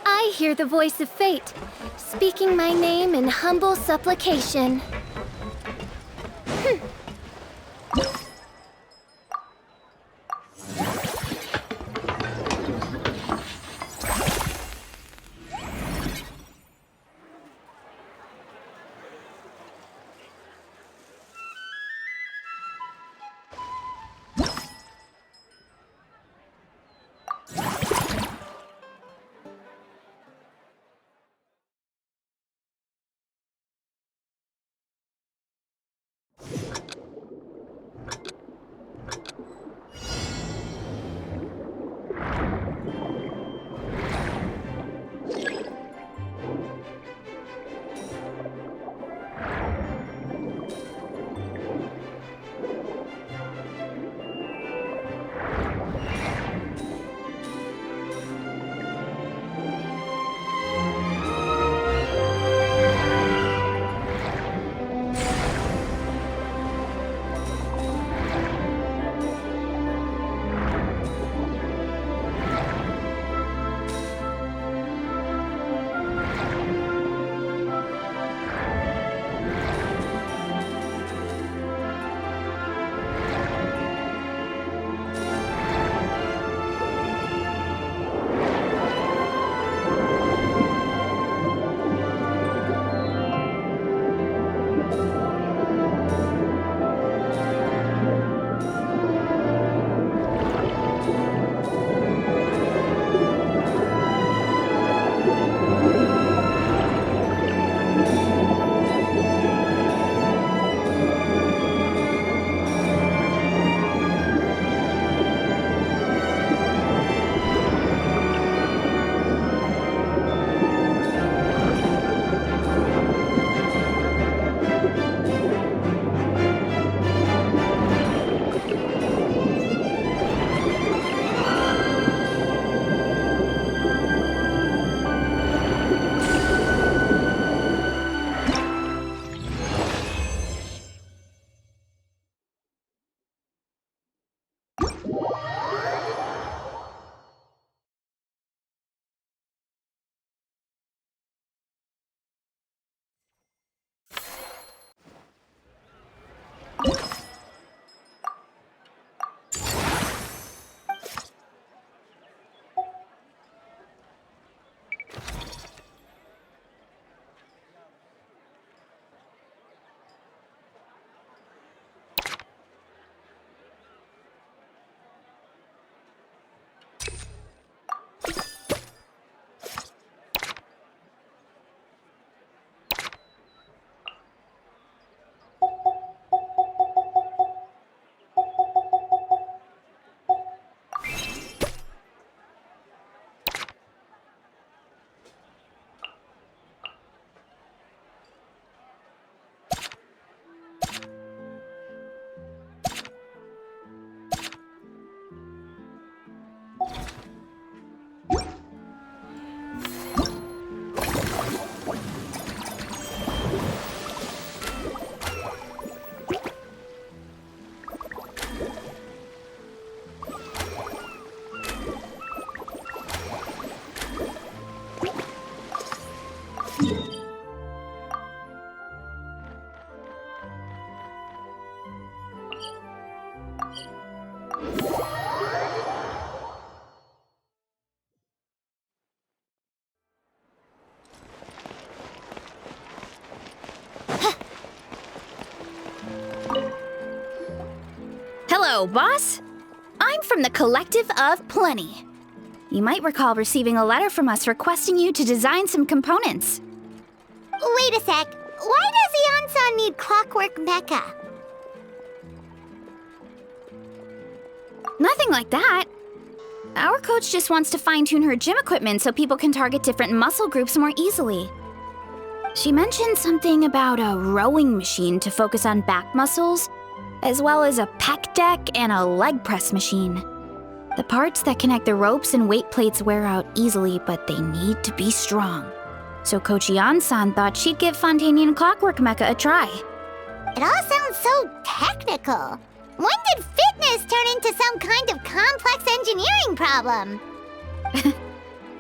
I hear the voice of fate, speaking my name in humble supplication. Hello, boss. I'm from the Collective of Plenty. You might recall receiving a letter from us requesting you to design some components. Wait a sec. Why does Ion-san need clockwork mecha? Nothing like that. Our coach just wants to fine-tune her gym equipment so people can target different muscle groups more easily. She mentioned something about a rowing machine to focus on back muscles, as well as a pec deck and a leg press machine. The parts that connect the ropes and weight plates wear out easily, but they need to be strong. So Coach Ion-san thought she'd give Fontaine Clockwork Mecha a try. It all sounds so technical. When did fitness turn into some kind of complex engineering problem?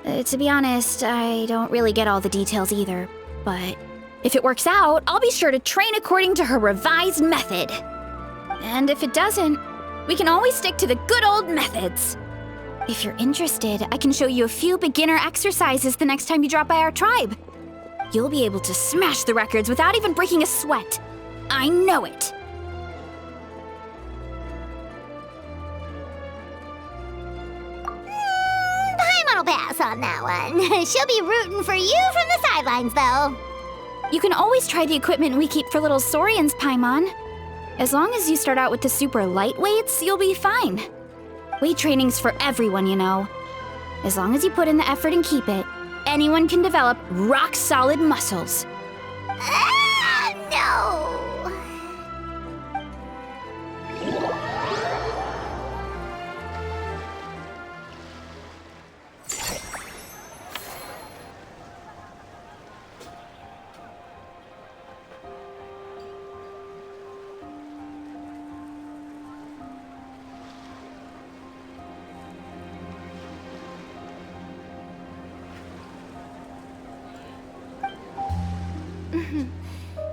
To be honest, I don't really get all the details either. But if it works out, I'll be sure to train according to her revised method. And if it doesn't, we can always stick to the good old methods. If you're interested, I can show you a few beginner exercises the next time you drop by our tribe. You'll be able to smash the records without even breaking a sweat. I know it. Paimon will pass on that one. She'll be rooting for you from the sidelines, though. You can always try the equipment we keep for little Saurians, Paimon. As long as you start out with the super light weights, you'll be fine. Weight training's for everyone, you know. As long as you put in the effort and keep it, anyone can develop rock-solid muscles. No!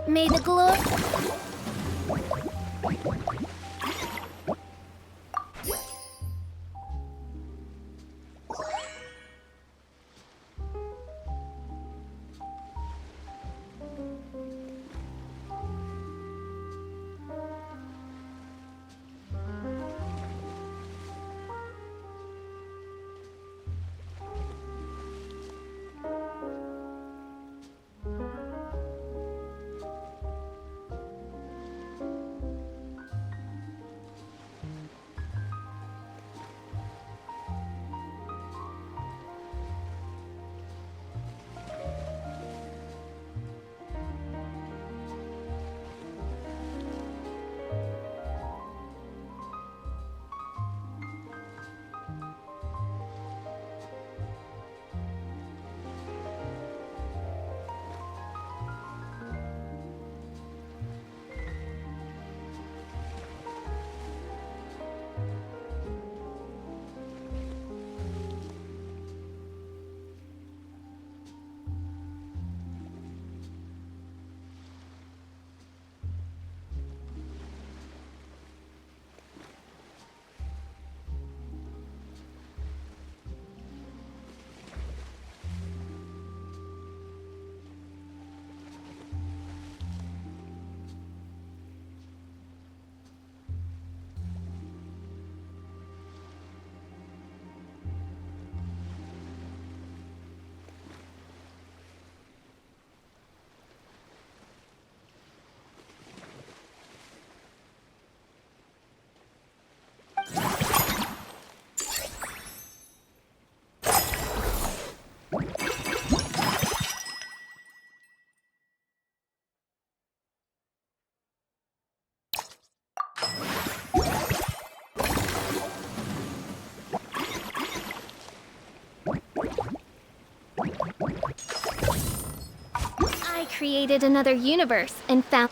May the glory... I created another universe and found...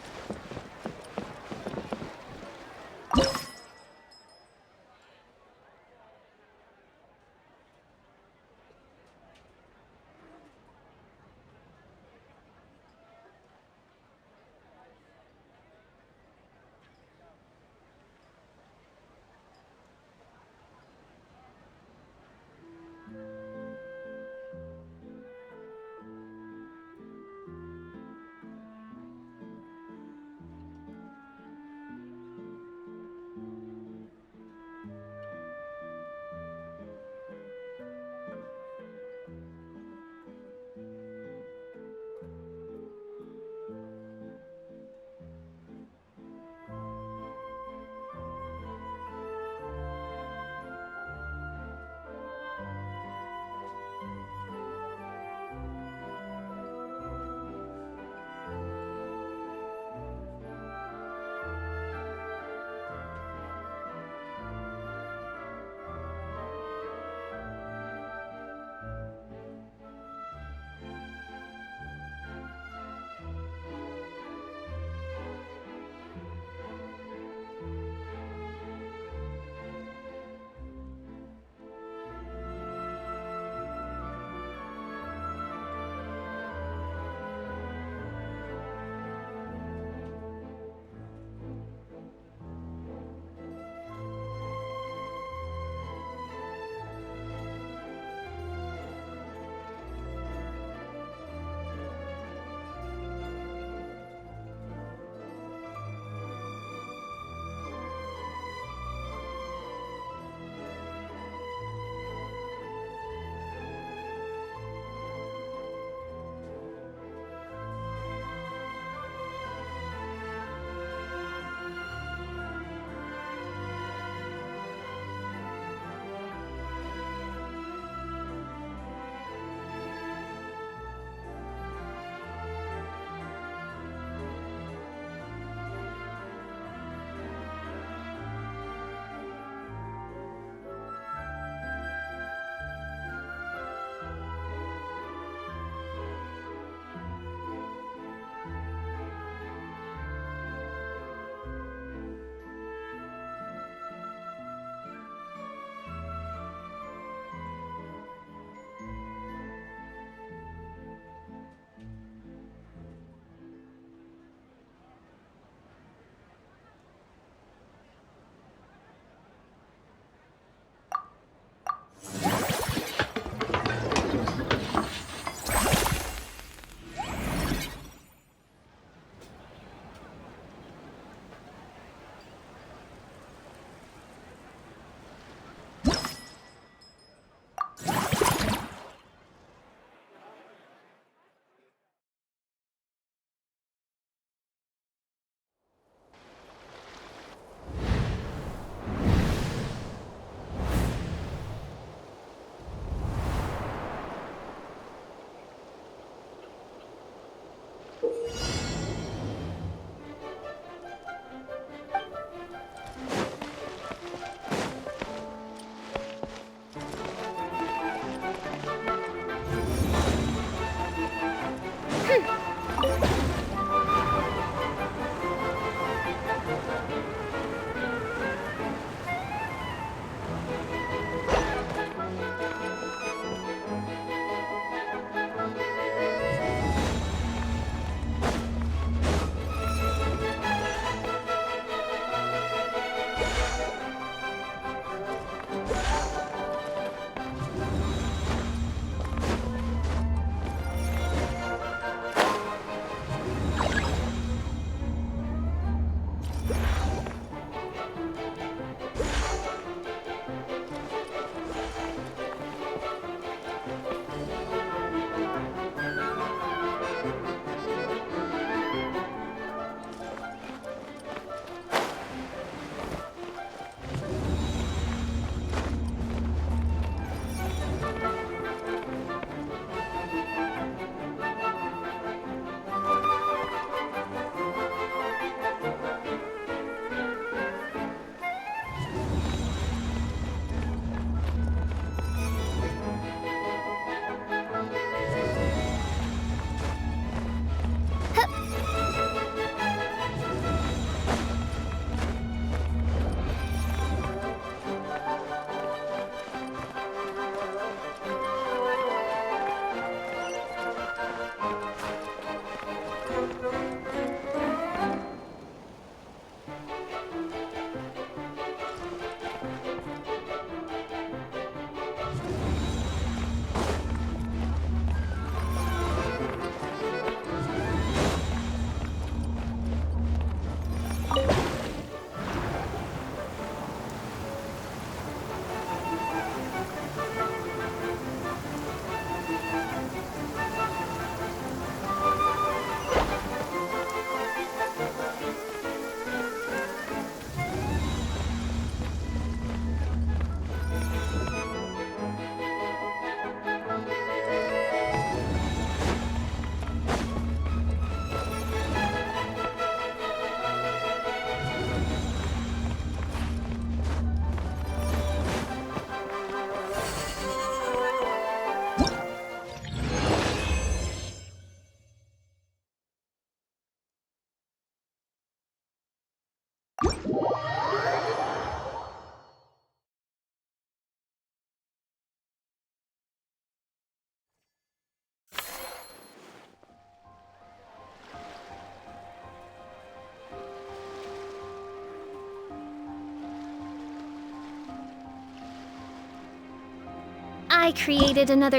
I created another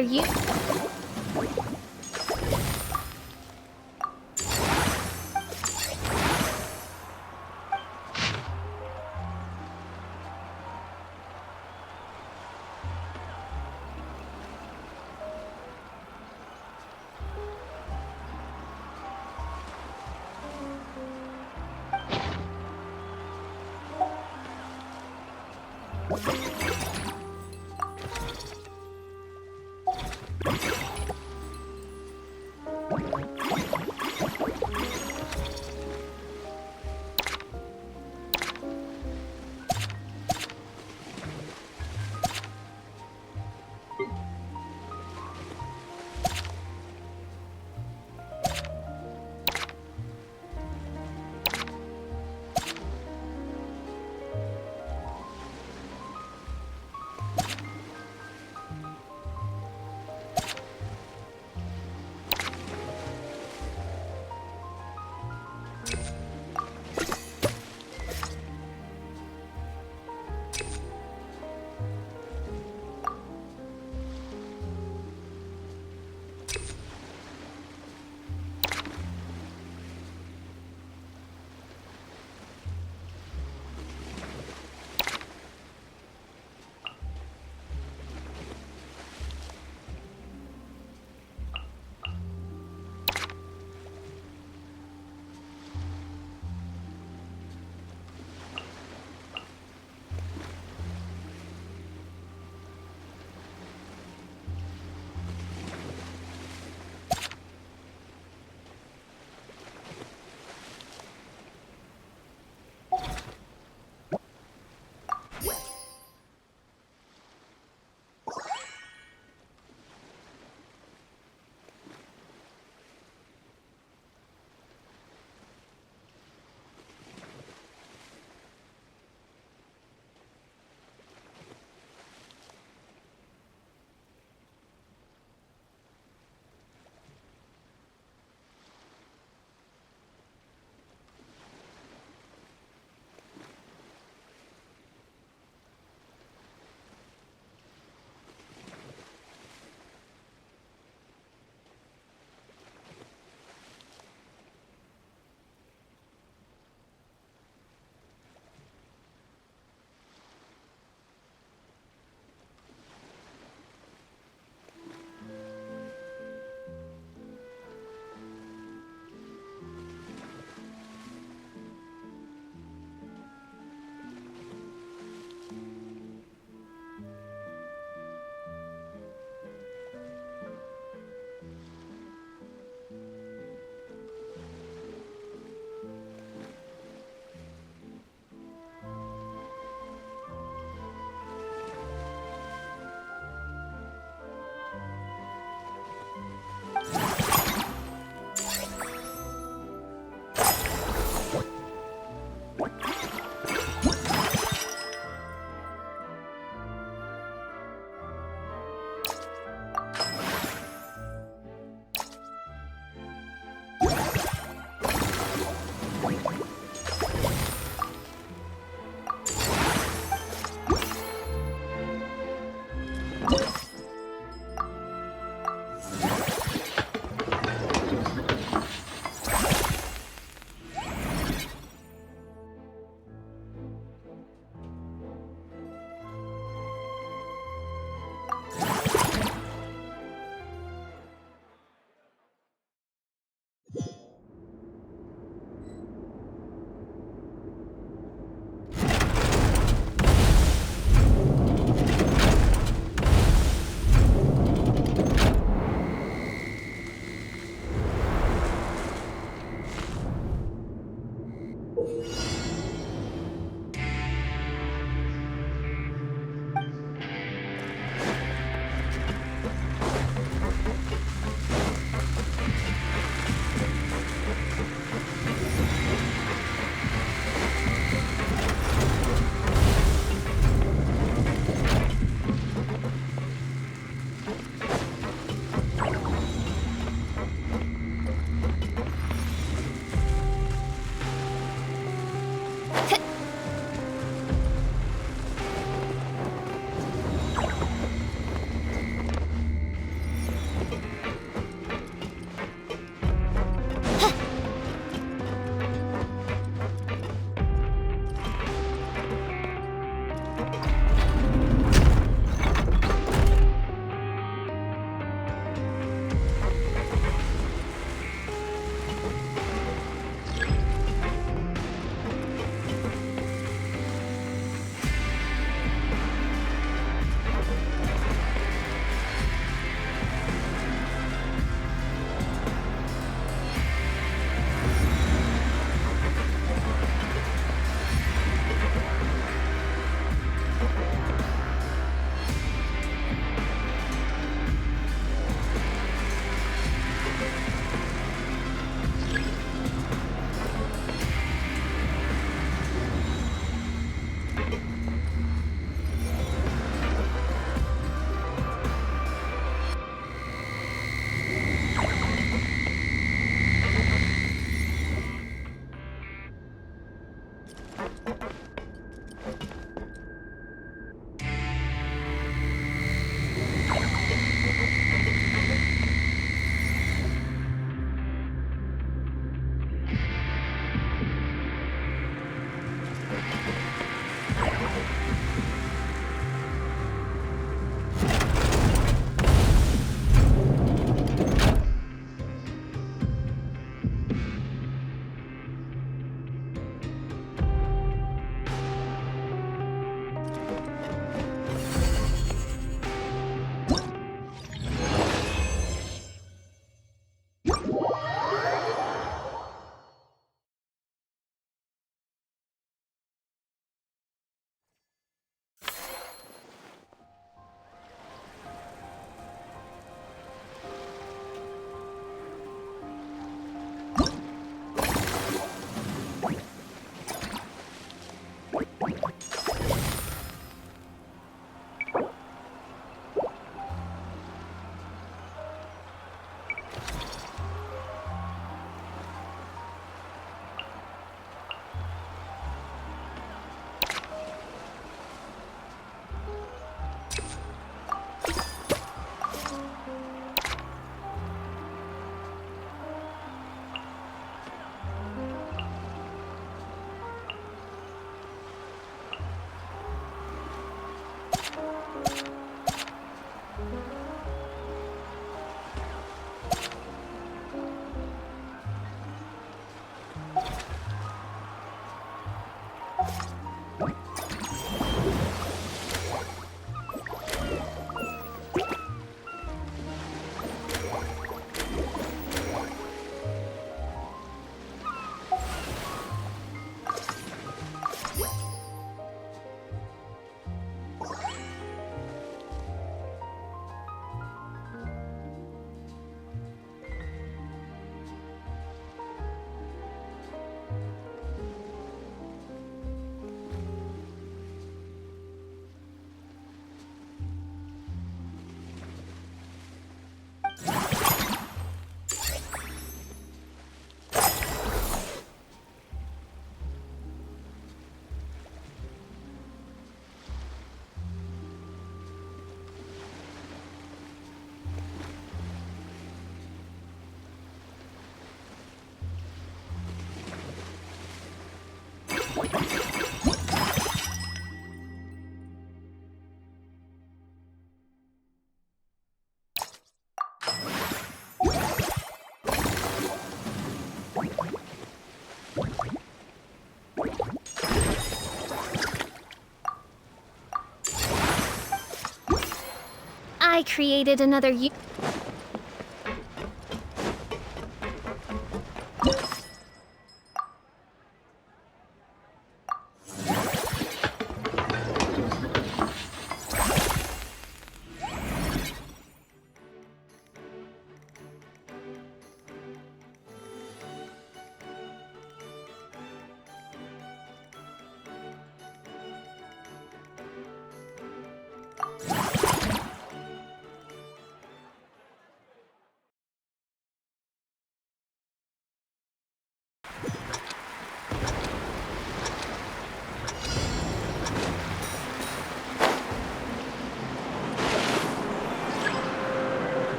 I created another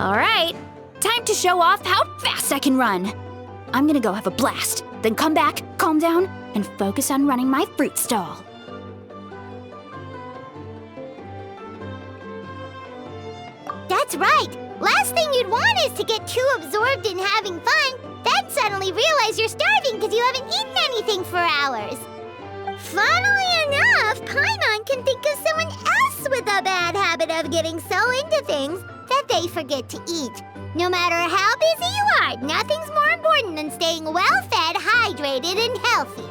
All right, time to show off how fast I can run. I'm gonna go have a blast, then come back, calm down, and focus on running my fruit stall. That's right! Last thing you'd want is to get too absorbed in having fun, then suddenly realize you're starving because you haven't eaten anything for hours. Funnily enough, Paimon can think of someone else with a bad habit of getting so into things that they forget to eat. No matter how busy you are, nothing's more important than staying well-fed, hydrated, and healthy.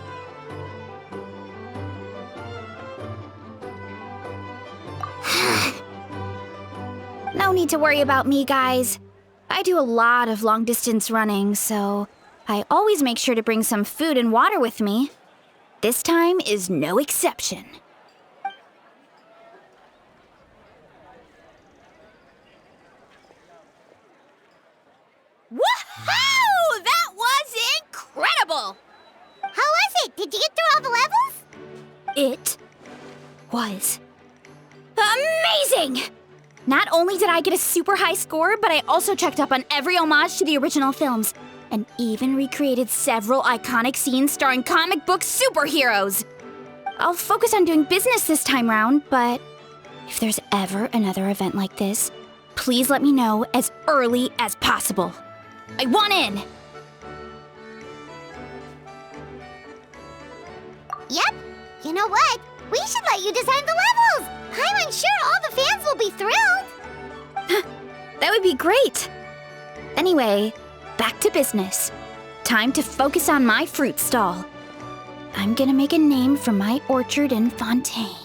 No need to worry about me, guys. I do a lot of long-distance running, so I always make sure to bring some food and water with me. This time is no exception. Woohoo! That was incredible! How was it? Did you get through all the levels? It was amazing! Not only did I get a super high score, but I also checked up on every homage to the original films, and even recreated several iconic scenes starring comic book superheroes. I'll focus on doing business this time round, but if there's ever another event like this, please let me know as early as possible. I want in! Yep. You know what? We should let you design the levels! I'm sure all the fans will be thrilled! That would be great! Anyway, back to business. Time to focus on my fruit stall. I'm gonna make a name for my orchard in Fontaine.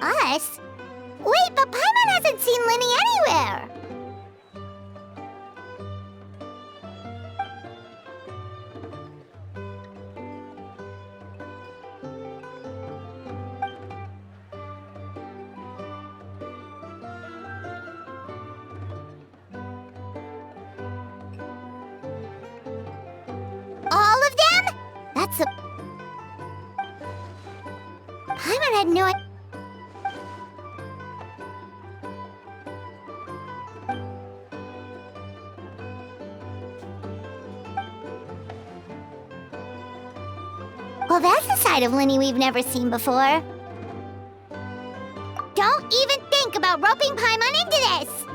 Us? Wait, but Paimon hasn't seen Linny anywhere! All of them? That's a... Paimon had no idea. Well, that's a side of Linny we've never seen before. Don't even think about roping Paimon into this!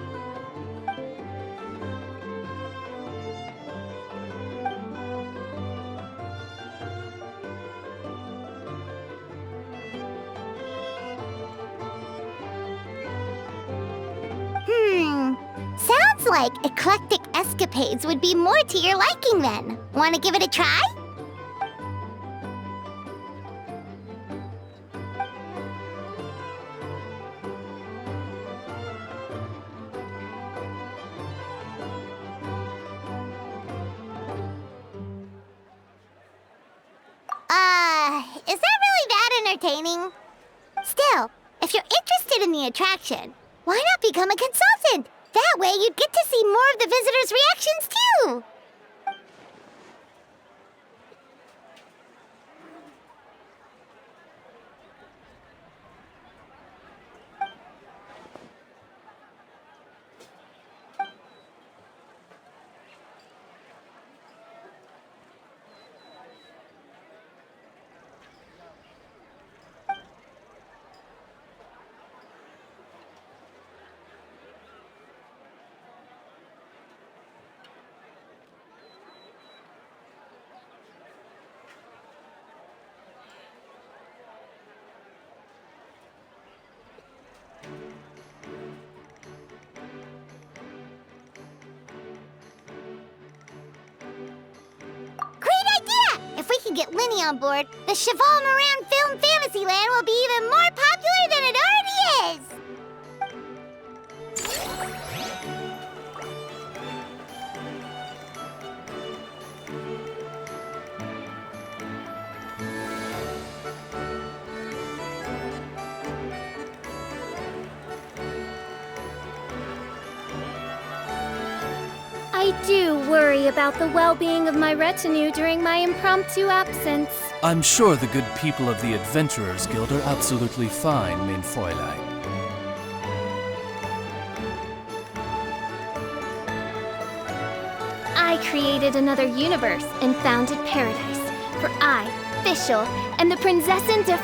Sounds like eclectic escapades would be more to your liking then. Want to give it a try? entertaining. Still, if you're interested in the attraction, why not become a consultant? That way you'd get to see more of the visitors' reactions too. If we can get Winnie on board, the Chevalmarin Film Fantasyland will be even more popular than it already is! I do worry about the well-being of my retinue during my impromptu absence. I'm sure the good people of the Adventurers Guild are absolutely fine, mein Fräulein. I created another universe and founded paradise. For I, Fischl, and the Prinzessin de